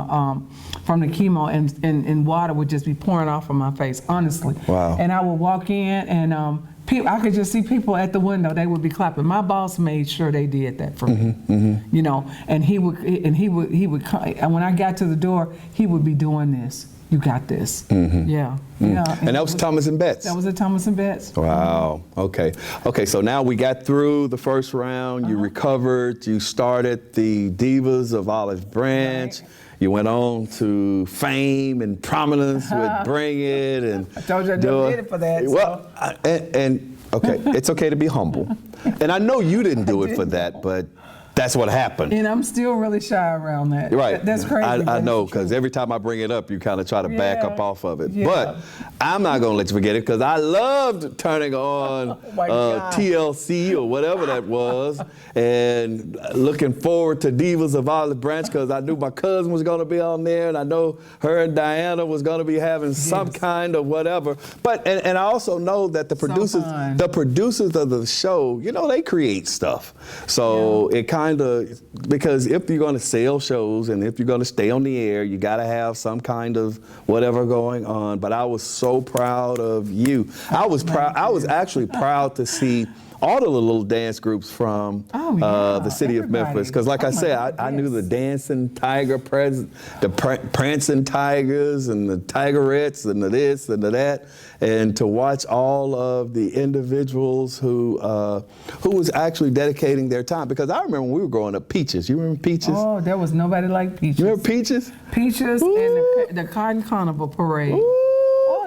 chemo and water would just be pouring off of my face, honestly. Wow. And I would walk in and I could just see people at the window. They would be clapping. My boss made sure they did that for me. You know, and he would, and when I got to the door, he would be doing this. You got this. Yeah. And that was Thomas & Betts? That was at Thomas & Betts. Wow. Okay. Okay, so now we got through the first round. You recovered. You started the Divas of Olive Branch. Right. You went on to fame and prominence with Bring It. And I told you I did it for that. Well, and okay, it's okay to be humble. And I know you didn't do it for that, but That's what happened. And I'm still really shy around that. Right. That's crazy. I know, because every time I bring it up, you kind of try to back up off of it. Yeah. But I'm not going to let you forget it, because I loved turning on TLC or whatever that was, and looking forward to Divas of Olive Branch, because I knew my cousin was going to be on there, and I know her and Diana was going to be having some kind of whatever. But and I also know that the producers of the show, you know, they create stuff. So it kind of, because if you're going to sell shows and if you're going to stay on the air, you got to have some kind of whatever going on. But I was so proud of you. I was proud. I was actually proud to see all of the little dance groups from the city of Memphis. Because like I said, I knew the Dancing Tiger, the Prancing Tigers and the Tigerettes and the this and the that. And to watch all of the individuals who was actually dedicating their time. Because I remember when we were growing up, Peaches. You remember Peaches? Oh, there was nobody like Peaches. You remember Peaches? Peaches and the Cotton Carnival Parade. Ooh.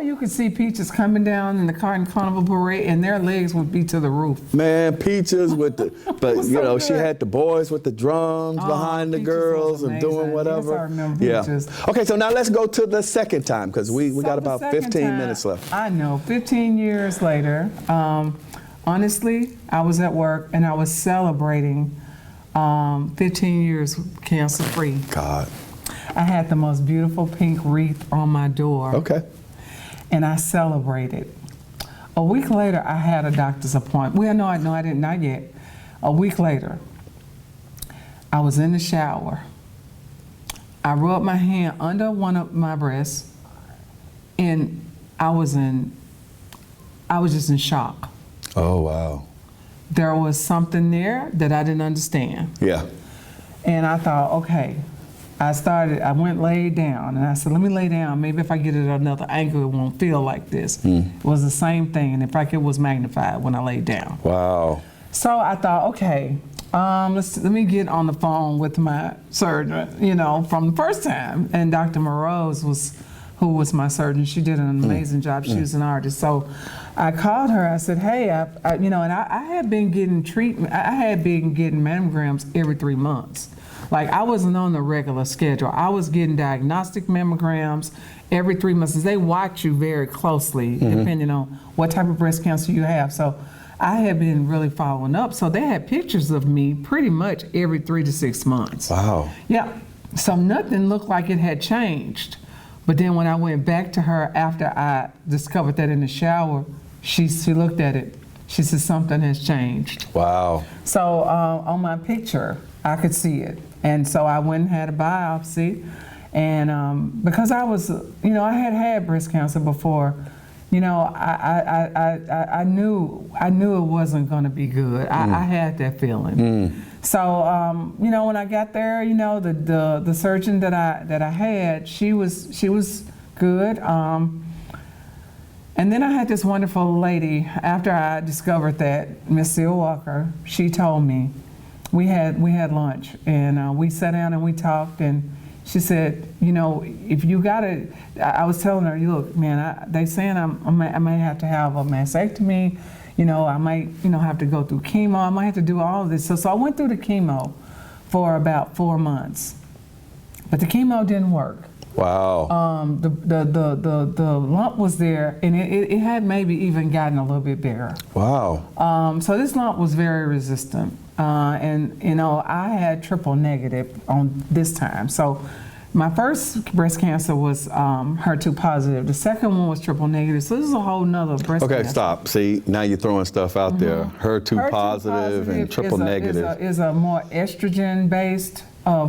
You could see Peaches coming down in the Cotton Carnival Parade, and their legs would be to the roof. Man, Peaches with the, but you know, good. she had the boys with the drums behind the Peaches girls and doing whatever. Yes, I remember Peaches. Okay, so now let's go to the second time, because we got about 15 minutes left. I know, 15 years later, honestly, I was at work and I was celebrating 15 years cancer-free. God. I had the most beautiful pink wreath on my door. Okay. And I celebrated. A week later, I had a doctor's appointment. Well, no, I didn't, not yet. A week later, I was in the shower. I rubbed my hand under one of my breasts, and I was just in shock. Oh, wow. There was something there that I didn't understand. Yeah. And I thought, okay. I went laid down, and I said, let me lay down. Maybe if I get it at another angle, it won't feel like this. It was the same thing, and in fact, it was magnified when I laid down. Wow. So I thought, okay, let me get on the phone with my surgeon, you know, from the first time. And Dr. Morose who was my surgeon. She did an amazing job. She was an artist. So I called her. I said, hey, you know, and I had been getting treatment. I had been getting mammograms every 3 months. Like, I wasn't on the regular schedule. I was getting diagnostic mammograms every 3 months. They watch you very closely, depending on what type of breast cancer you have. So I had been really following up. So they had pictures of me pretty much every 3 to 6 months. Wow. Yeah. So nothing looked like it had changed. But then when I went back to her after I discovered that in the shower, she looked at it. She said, something has changed. Wow. So on my picture, I could see it. And so I went and had a biopsy, and because I was, you know, I had breast cancer before, you know, I knew it wasn't going to be good. I had that feeling. So you know, when I got there, you know, the surgeon that I had, she was good. And then I had this wonderful lady. After I discovered that, Miss Seal Walker, she told me. We had lunch, and we sat down and we talked, and she said, you know, if you got it, I was telling her, look, man, they saying I might have to have a mastectomy, you know, I might, you know, have to go through chemo, I might have to do all of this. So I went through the chemo for about 4 months, but the chemo didn't work. Wow. The lump was there, and it had maybe even gotten a little bit bigger. Wow. So this lump was very resistant. And, you know, I had triple negative on this time. So my first breast cancer was HER2 positive. The second one was triple negative. So this is a whole nother breast cancer. Okay, stop. See, now you're throwing stuff out there. HER2 positive and triple negative. Is a more estrogen-based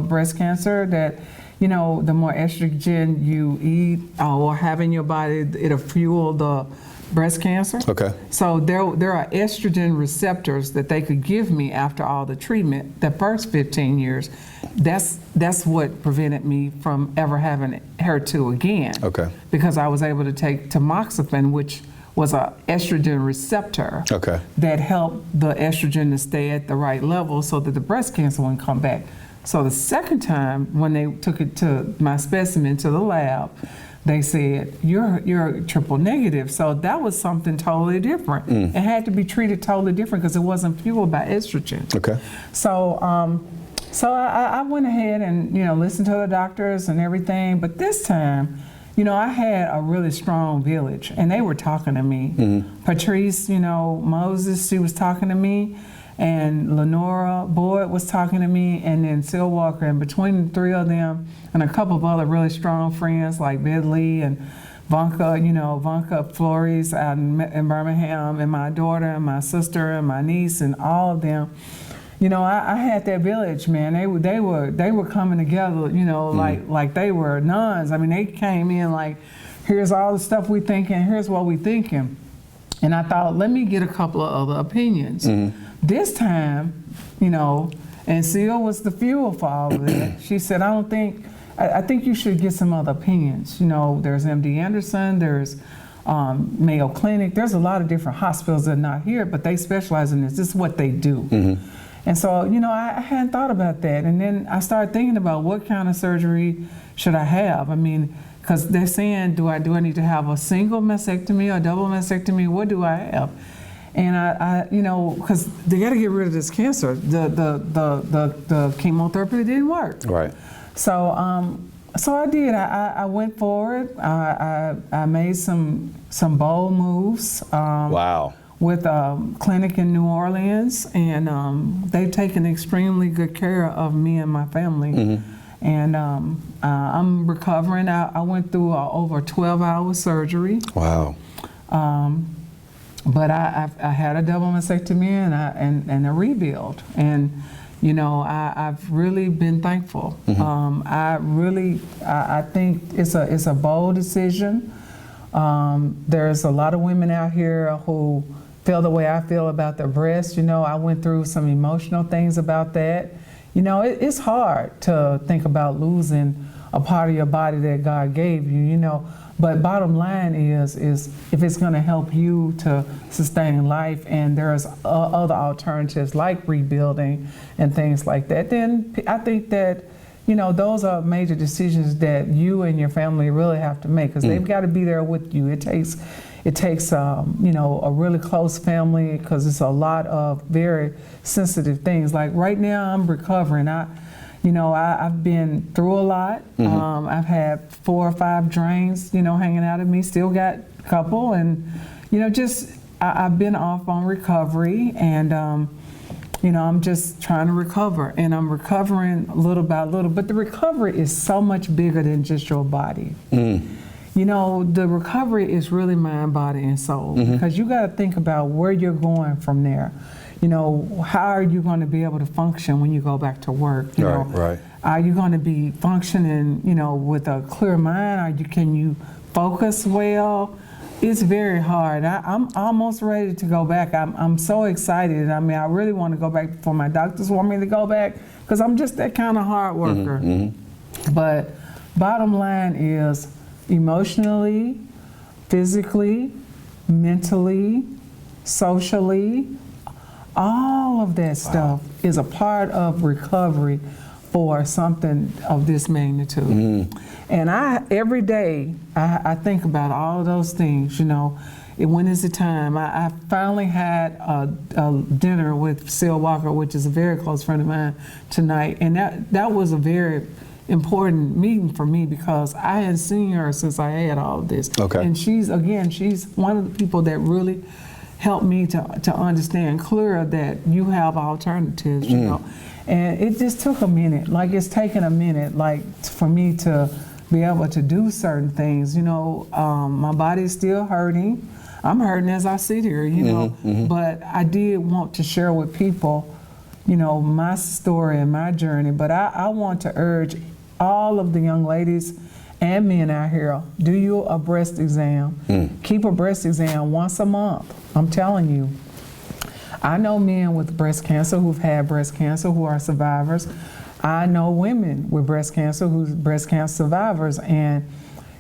breast cancer that, you know, the more estrogen you eat or have in your body, it'll fuel the breast cancer. Okay. So there are estrogen receptors that they could give me after all the treatment. The first 15 years, that's what prevented me from ever having HER2 again. Okay. Because I was able to take tamoxifen, which was a estrogen receptor. Okay. That helped the estrogen to stay at the right level so that the breast cancer wouldn't come back. So the second time, when they took it to my specimen to the lab, they said, you're triple negative. So that was something totally different. It had to be treated totally different because it wasn't fueled by estrogen. Okay. So I went ahead and, listened to the doctors and everything. But this time, I had a really strong village, and they were talking to me. Patrice, Moses, she was talking to me. And Lenora Boyd was talking to me, and then Sil Walker. And between the three of them and a couple of other really strong friends like Bedley and Vanka Flores out in Birmingham, and my daughter and my sister and my niece and all of them, I had that village, man. They were coming together, like they were nuns. I mean, they came in like, here's all the stuff we thinking, here's what we thinking. And I thought, let me get a couple of other opinions. This time, and Seal was the fuel for all of it. She said, I think you should get some other opinions. There's MD Anderson, there's Mayo Clinic. There's a lot of different hospitals that are not here, but they specialize in this. This is what they do. And so, I hadn't thought about that. And then I started thinking about what kind of surgery should I have? I mean, because they're saying, do I need to have a single mastectomy or a double mastectomy? What do I have? And I because they got to get rid of this cancer. The chemotherapy didn't work. Right. So I did. I went forward. I made some bold moves. Wow. With a clinic in New Orleans, and they've taken extremely good care of me and my family. And I'm recovering. I went through over 12-hour surgery. Wow. But I had a double mastectomy and a rebuild, and I've really been thankful. I think it's a bold decision. There's a lot of women out here who feel the way I feel about their breasts. I went through some emotional things about that. It's hard to think about losing a part of your body that God gave you, But bottom line is if it's going to help you to sustain life, and there's other alternatives like rebuilding and things like that, then I think that, those are major decisions that you and your family really have to make, because they've got to be there with you. It takes a really close family, because it's a lot of very sensitive things. Like right now, I'm recovering. I've been through a lot. I've had 4 or 5 drains, hanging out of me. Still got a couple, and I've been off on recovery, and I'm just trying to recover, and I'm recovering little by little. But the recovery is so much bigger than just your body. The recovery is really mind, body, and soul, because you got to think about where you're going from there. How are you going to be able to function when you go back to work? Right. Are you going to be functioning, with a clear mind? Can you focus well? It's very hard. I'm almost ready to go back. I'm so excited. I mean, I really want to go back before my doctors want me to go back, because I'm just that kind of hard worker. But bottom line is, emotionally, physically, mentally, socially, all of that stuff is a part of recovery for something of this magnitude. And every day I think about all of those things. When is the time? I finally had a dinner with Sil Walker, which is a very close friend of mine, tonight, and that was a very important meeting for me, because I hadn't seen her since I had all of this. Okay. And she's one of the people that really helped me to understand clearer that you have alternatives, And it just took a minute. Like, it's taken a minute, like, for me to be able to do certain things. My body's still hurting. I'm hurting as I sit here, But I did want to share with people, my story and my journey. But I want to urge all of the young ladies and men out here, do you a breast exam. Keep a breast exam once a month. I'm telling you. I know men with breast cancer who've had breast cancer who are survivors. I know women with breast cancer who's breast cancer survivors. And,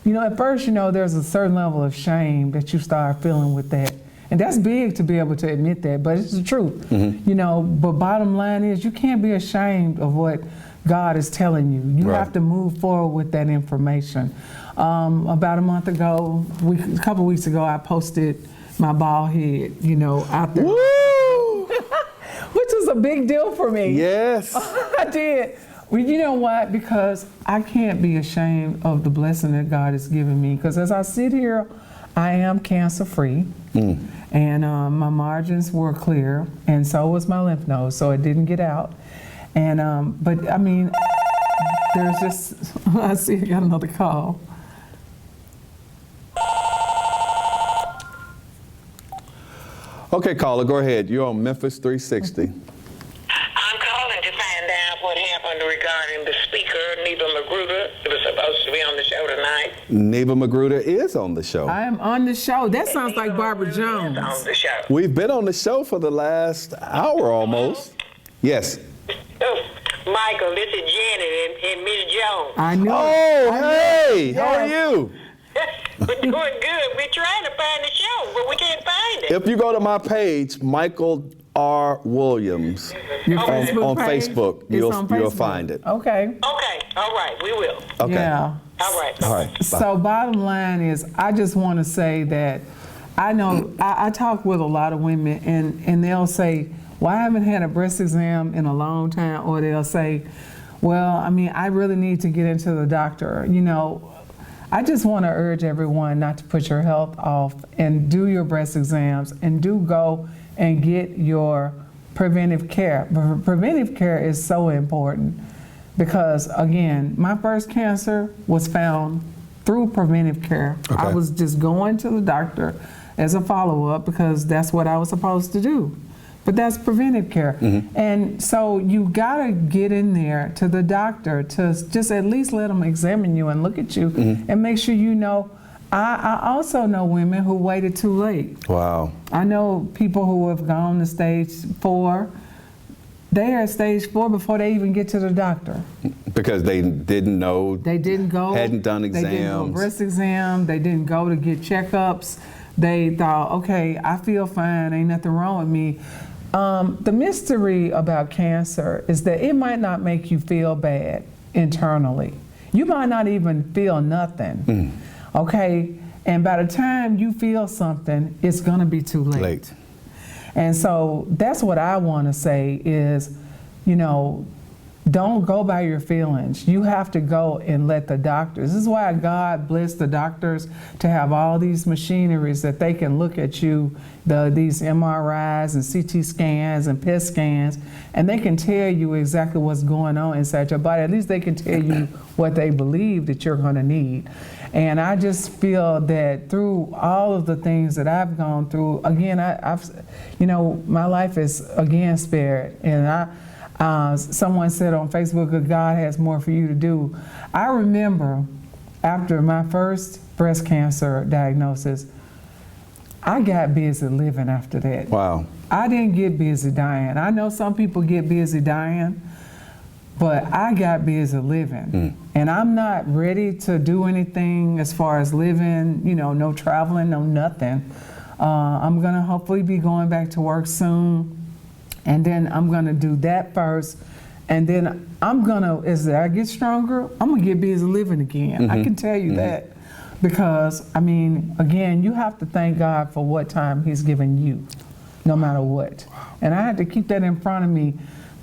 at first, there's a certain level of shame that you start feeling with that. And that's big to be able to admit that, but it's the truth. But bottom line is, you can't be ashamed of what God is telling you. You Right. have to move forward with that information. About a month ago, a couple weeks ago, I posted my bald head, out there. Woo! Which is a big deal for me. Yes. I did. Well, you know what? Because I can't be ashamed of the blessing that God has given me. Because as I sit here, I am cancer free. And my margins were clear, and so was my lymph node, so it didn't get out. And but I mean, there's just I see I got another call. Okay, caller, go ahead. You're on Memphis 360. I'm calling to find out what happened regarding the speaker, Neva Magruder, who was supposed to be on the show tonight. Neva Magruder is on the show. I am on the show. That sounds like Barbara Jones. On the show. We've been on the show for the last hour almost. Yes. Oh, Michael, this is Janet and Miss Jones. I knew. Oh, I knew. hey, how are Yes. you? We're doing good. We're trying to find the show, but we can't find it. If you go to my page, Michael R. Williams, Your on Facebook page? Facebook, It's you'll on you'll Facebook. find it. Okay. Okay, all right, we will. Okay. Yeah. All right. All right. Bye. So bottom line is, I just want to say that I know I talk with a lot of women, and they'll say, well, I haven't had a breast exam in a long time, or they'll say, well, I mean, I really need to get into the doctor. I just want to urge everyone not to put your health off and do your breast exams, and do go and get your preventive care. Preventive care is so important because, again, my first cancer was found through preventive care. Okay. I was just going to the doctor as a follow-up because that's what I was supposed to do. But that's preventive care. And so you gotta get in there to the doctor to just at least let them examine you and look at you and make sure you know. I also know women who waited too late. Wow. I know people who have gone to stage 4. They are at stage 4 before they even get to the doctor. Because they didn't know. They didn't go. Hadn't done They didn't go exams. breast exam. They didn't go to get checkups. They thought, okay, I feel fine. Ain't nothing wrong with me. The mystery about cancer is that it might not make you feel bad internally. You might not even feel nothing. Okay? And by the time you feel something, it's going to be too late. And so that's what I want to say is, don't go by your feelings. You have to go and let the doctors. This is why God blessed the doctors to have all these machineries that they can look at you, these MRIs and CT scans and PET scans, and they can tell you exactly what's going on inside your body. At least they can tell you what they believe that you're going to need. And I just feel that through all of the things that I've gone through, again, my life is again spared. And someone said on Facebook that God has more for you to do. I remember after my first breast cancer diagnosis, I got busy living after that. Wow. I didn't get busy dying. I know some people get busy dying, but I got busy living. And I'm not ready to do anything as far as living, no traveling, no nothing. I'm gonna hopefully be going back to work soon. And then I'm gonna do that first. And then as I get stronger, I'm gonna get busy living again. I can tell you that. Because, again, you have to thank God for what time He's given you, no matter what. And I had to keep that in front of me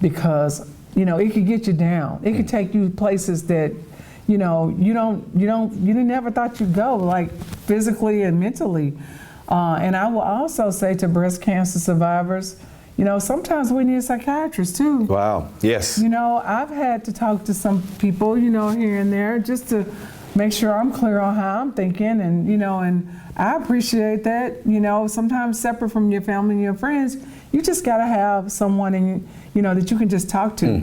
because, it could get you down. It could take you places that, you never thought you'd go, like physically and mentally. And I will also say to breast cancer survivors, sometimes we need a psychiatrist too. Wow. Yes. I've had to talk to some people, here and there just to make sure I'm clear on how I'm thinking, and I appreciate that. Sometimes separate from your family and your friends, you just gotta have someone that you can just talk to,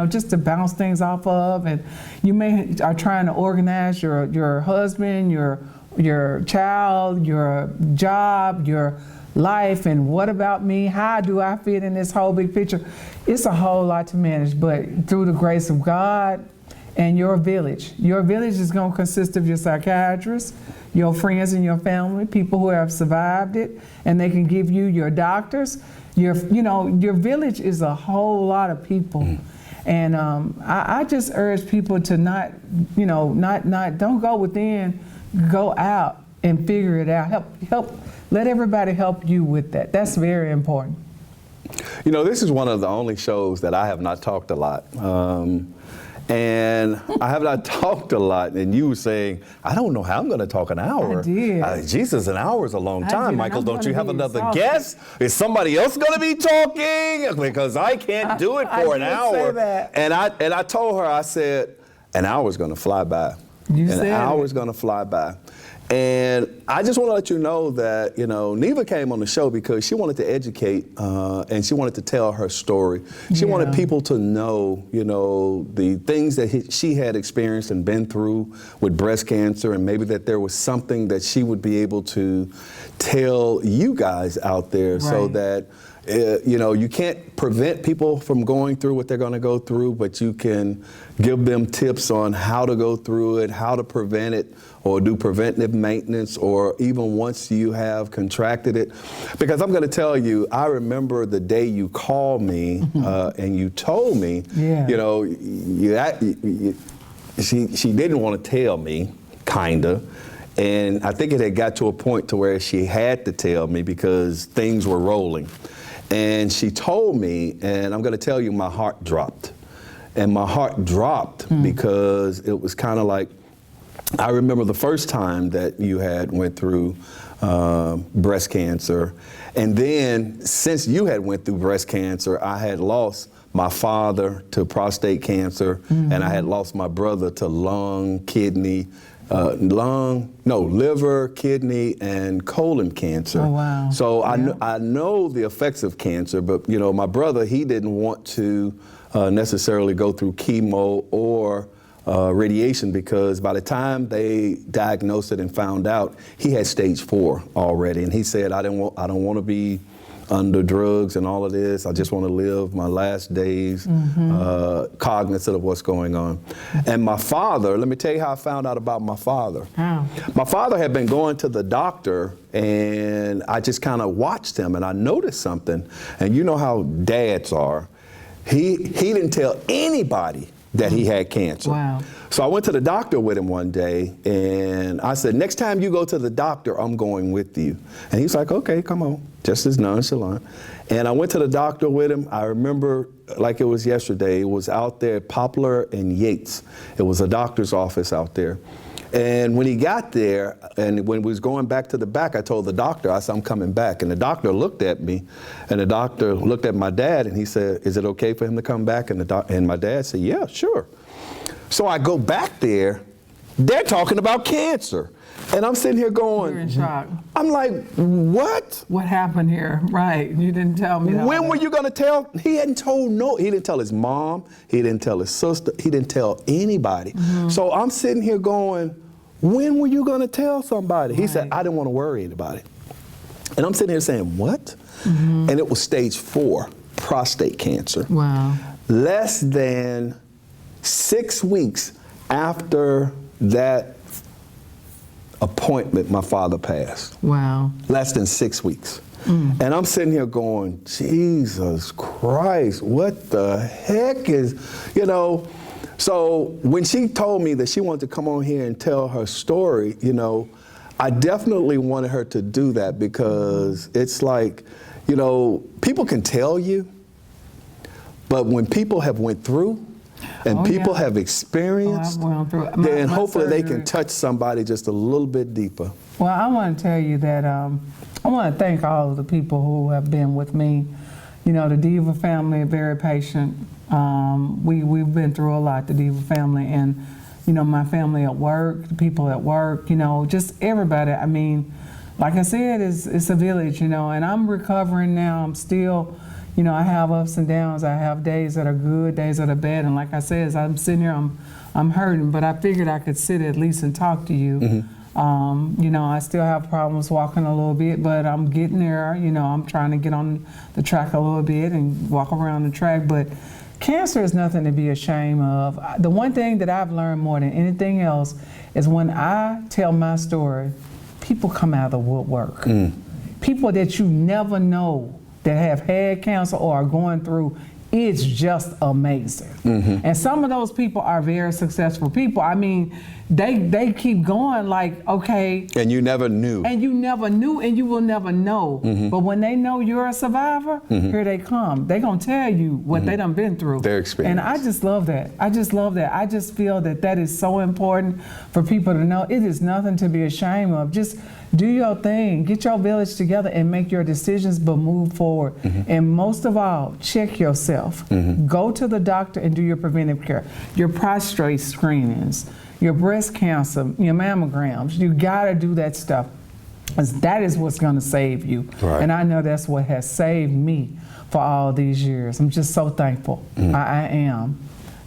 just to bounce things off of. And you are trying to organize your husband, your child, your job, your life, and what about me? How do I fit in this whole big picture? It's a whole lot to manage, but through the grace of God and your village is going to consist of your psychiatrist, your friends and your family, people who have survived it, and they can give you your doctors. Your village is a whole lot of people. And I just urge people to not don't go within, go out and figure it out. Let everybody help you with that. That's very important. You know, this is one of the only shows that I have not talked a lot. And I have not talked a lot, and you were saying, I don't know how I'm going to talk an hour. I did. Jesus, an hour is a long time. did. Michael, I'm don't you gonna have be another exhausted. guest? Is somebody else going to be talking? Because I can't do it for an did hour. say that. And I told her, I said, an hour is going to fly by. You said An hour it. is going to fly by. And I just want to let you know that, Neva came on the show because she wanted to educate and she wanted to tell her story. She wanted people to know, the things that she had experienced and been through with breast cancer, and maybe that there was something that she would be able to tell you guys out there so that you can't prevent people from going through what they're going to go through, but you can give them tips on how to go through it, how to prevent it, or do preventive maintenance, or even once you have contracted it. Because I'm going to tell you, I remember the day you called me and you told me, she didn't want to tell me, kinda. And I think it had got to a point to where she had to tell me because things were rolling. And she told me, and I'm going to tell you, my heart dropped. And my heart dropped because it was kind of like, I remember the first time that you had went through breast cancer. And then since you had went through breast cancer, I had lost my father to prostate cancer, and I had lost my brother to liver, kidney, and colon cancer. Oh, wow. So I know the effects of cancer, but my brother, he didn't want to necessarily go through chemo or radiation, because by the time they diagnosed it and found out, he had stage 4 already, and he said, I don't want to be under drugs and all of this. I just want to live my last days cognizant of what's going on. And my father, let me tell you how I found out about my father. How? My father had been going to the doctor, and I just kind of watched him, and I noticed something. And you know how dads are. He didn't tell anybody that he had cancer. Wow. So I went to the doctor with him one day, and I said, next time you go to the doctor, I'm going with you. And he's like, okay, come on, just as nonchalant. And I went to the doctor with him. I remember like it was yesterday. It was out there at Poplar and Yates. It was a doctor's office out there. And when he got there, and when we was going back to the back, I told the doctor, I said, I'm coming back. And the doctor looked at me, and the doctor looked at my dad, and he said, is it okay for him to come back? And my dad said, yeah, sure. So I go back there, they're talking about cancer. And I'm sitting here going, You're in shock. I'm like, what? What happened here? Right, you didn't tell me that. When were you going to tell? He hadn't told he didn't tell his mom, he didn't tell his sister, he didn't tell anybody. So I'm sitting here going, when were you going to tell somebody? He said, I didn't want to worry anybody. And I'm sitting here saying, what? And it was stage 4, prostate cancer. Wow. Less than 6 weeks after that appointment, my father passed. Wow. Less than 6 weeks. And I'm sitting here going, Jesus Christ, what the heck is, So when she told me that she wanted to come on here and tell her story, I definitely wanted her to do that, because it's like, people can tell you, but when people have went through and people have experienced, then hopefully they can touch somebody just a little bit deeper. Well, I want to tell you that I want to thank all of the people who have been with me. The Diva family are very patient. We've been through a lot, the Diva family, and my family at work, the people at work, just everybody. I mean, like I said, it's a village, and I'm recovering now. I'm still, I have ups and downs. I have days that are good, days that are bad, and like I said, as I'm sitting here, I'm hurting, but I figured I could sit at least and talk to you. I still have problems walking a little bit, but I'm getting there. I'm trying to get on the track a little bit and walk around the track, but cancer is nothing to be ashamed of. The one thing that I've learned more than anything else is when I tell my story, people come out of the woodwork. People that you never know that have had cancer or are going through it's just amazing. And some of those people are very successful people. I mean, they keep going like, okay. And you never knew. And you never knew, and you will never know. But when they know you're a survivor, here they come. They're going to tell you what they done been through. Their experience. And I just love that. I just love that. I just feel that is so important for people to know. It is nothing to be ashamed of. Just do your thing. Get your village together and make your decisions, but move forward. And most of all, check yourself. Go to the doctor and do your preventive care, your prostate screenings, your breast cancer, your mammograms. You gotta do that stuff, because that is what's gonna save you. Right. And I know that's what has saved me for all these years. I'm just so thankful. I am.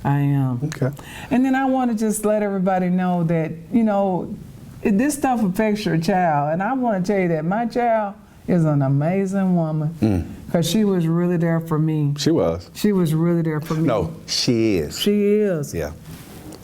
Okay. And then I want to just let everybody know that, you know, this stuff affects your child. And I want to tell you that my child is an amazing woman, because she was really there for me. She was. She was really there for me. No, she is. She is. Yeah,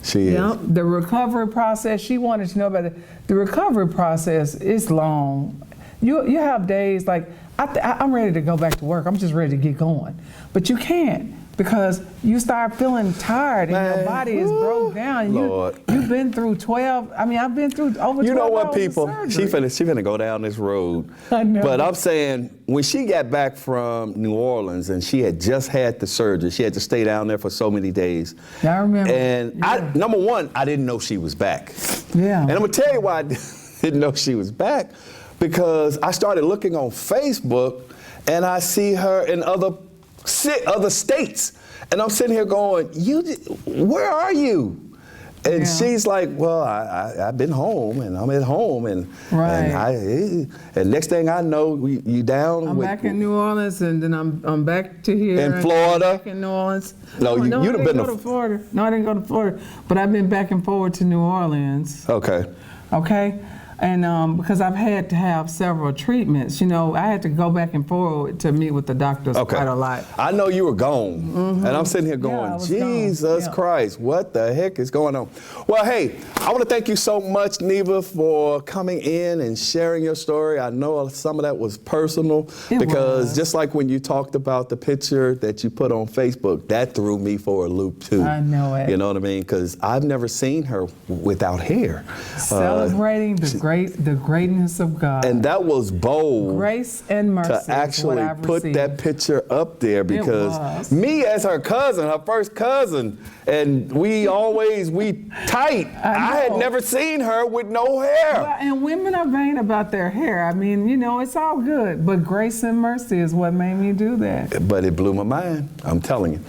she is. Yep. The recovery process, she wanted to know about it. The recovery process is long. You have days like, I'm ready to go back to work. I'm just ready to get going. But you can't, because you start feeling tired and your body is broke down. Lord. You've been through 12, I mean, I've been through over 12 You know what, hours people? of She surgery. finna go down this road. I know. But I'm saying, when she got back from New Orleans and she had just had the surgery, she had to stay down there for so many days. Yeah, I remember. And Yeah. number one, I didn't know she was back. Yeah. And I'm gonna tell you why I didn't know she was back, because I started looking on Facebook and I see her in other states. And I'm sitting here going, where are you? And Yeah. she's like, well, I've been home, and I'm at home, and Right. and next thing I know, you down. I'm back in New Orleans, and then I'm back to here. In and Florida? Back in New Orleans. No, no, you'd I have didn't been go to to Florida. No, I didn't go to Florida, but I've been back and forward to New Orleans. Okay. Okay. And because I've had to have several treatments, you know, I had to go back and forward to meet with the doctors quite a lot. I know you were gone, and I'm sitting here going, I was Jesus gone. Yeah. Christ, what the heck is going on? Well, hey, I want to thank you so much, Neva, for coming in and sharing your story. I know some of that was personal, because was. just like when you talked about the picture that you put on Facebook, that threw me for a loop too. I know it. You know what I mean? Because I've never seen her without hair. Celebrating the greatness of God. And that was bold. Grace and mercy To is what actually I've put received. that picture up there, because was. me as her cousin, her first cousin, and we tight. I had know. never seen her with no hair. Well, and women are vain about their hair. I mean, you know, it's all good, but grace and mercy is what made me do that. But it blew my mind, I'm telling you.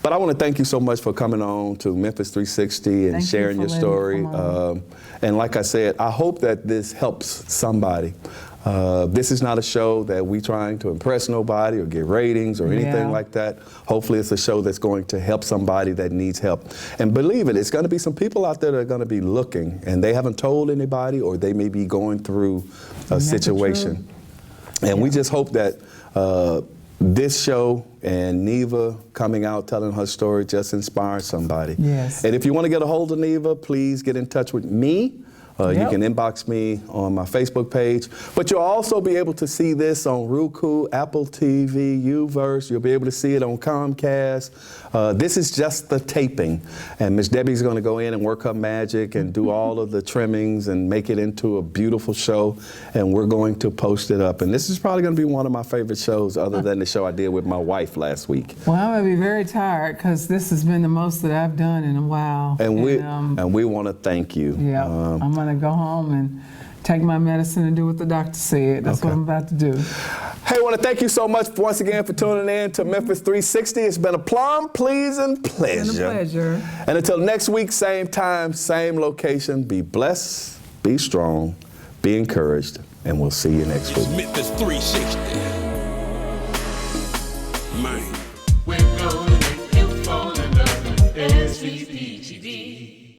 But I want to thank you so much for coming on to Memphis 360 and Thank you sharing for your letting me story. come on. And like I said, I hope that this helps somebody. This is not a show that we trying to impress nobody or get ratings or anything Yeah. like that. Hopefully it's a show that's going to help somebody that needs help. And believe it, it's going to be some people out there that are going to be looking, and they haven't told anybody, or they may be going through a situation. And we just hope that this show and Neva coming out telling her story just inspires somebody. Yes. And if you want to get a hold of Neva, please get in touch with me. You can inbox me on my Facebook page. But you'll also be able to see this on Roku, Apple TV, Uverse. You'll be able to see it on Comcast. This is just the taping. And Miss Debbie's going to go in and work her magic and do all of the trimmings and make it into a beautiful show. And we're going to post it up. And this is probably going to be one of my favorite shows, other than the show I did with my wife last week. Well, I'm going to be very tired, because this has been the most that I've done in a while. And we want to thank you. Yeah, I'm going to go home and take my medicine and do what the doctor said. That's what I'm about to do. Hey, I want to thank you so much once again for tuning in to Memphis 360. It's been a plum-pleasing pleasure. It's been a pleasure. And until next week, same time, same location, be blessed, be strong, be encouraged, and we'll see you next week. Memphis 360. Man.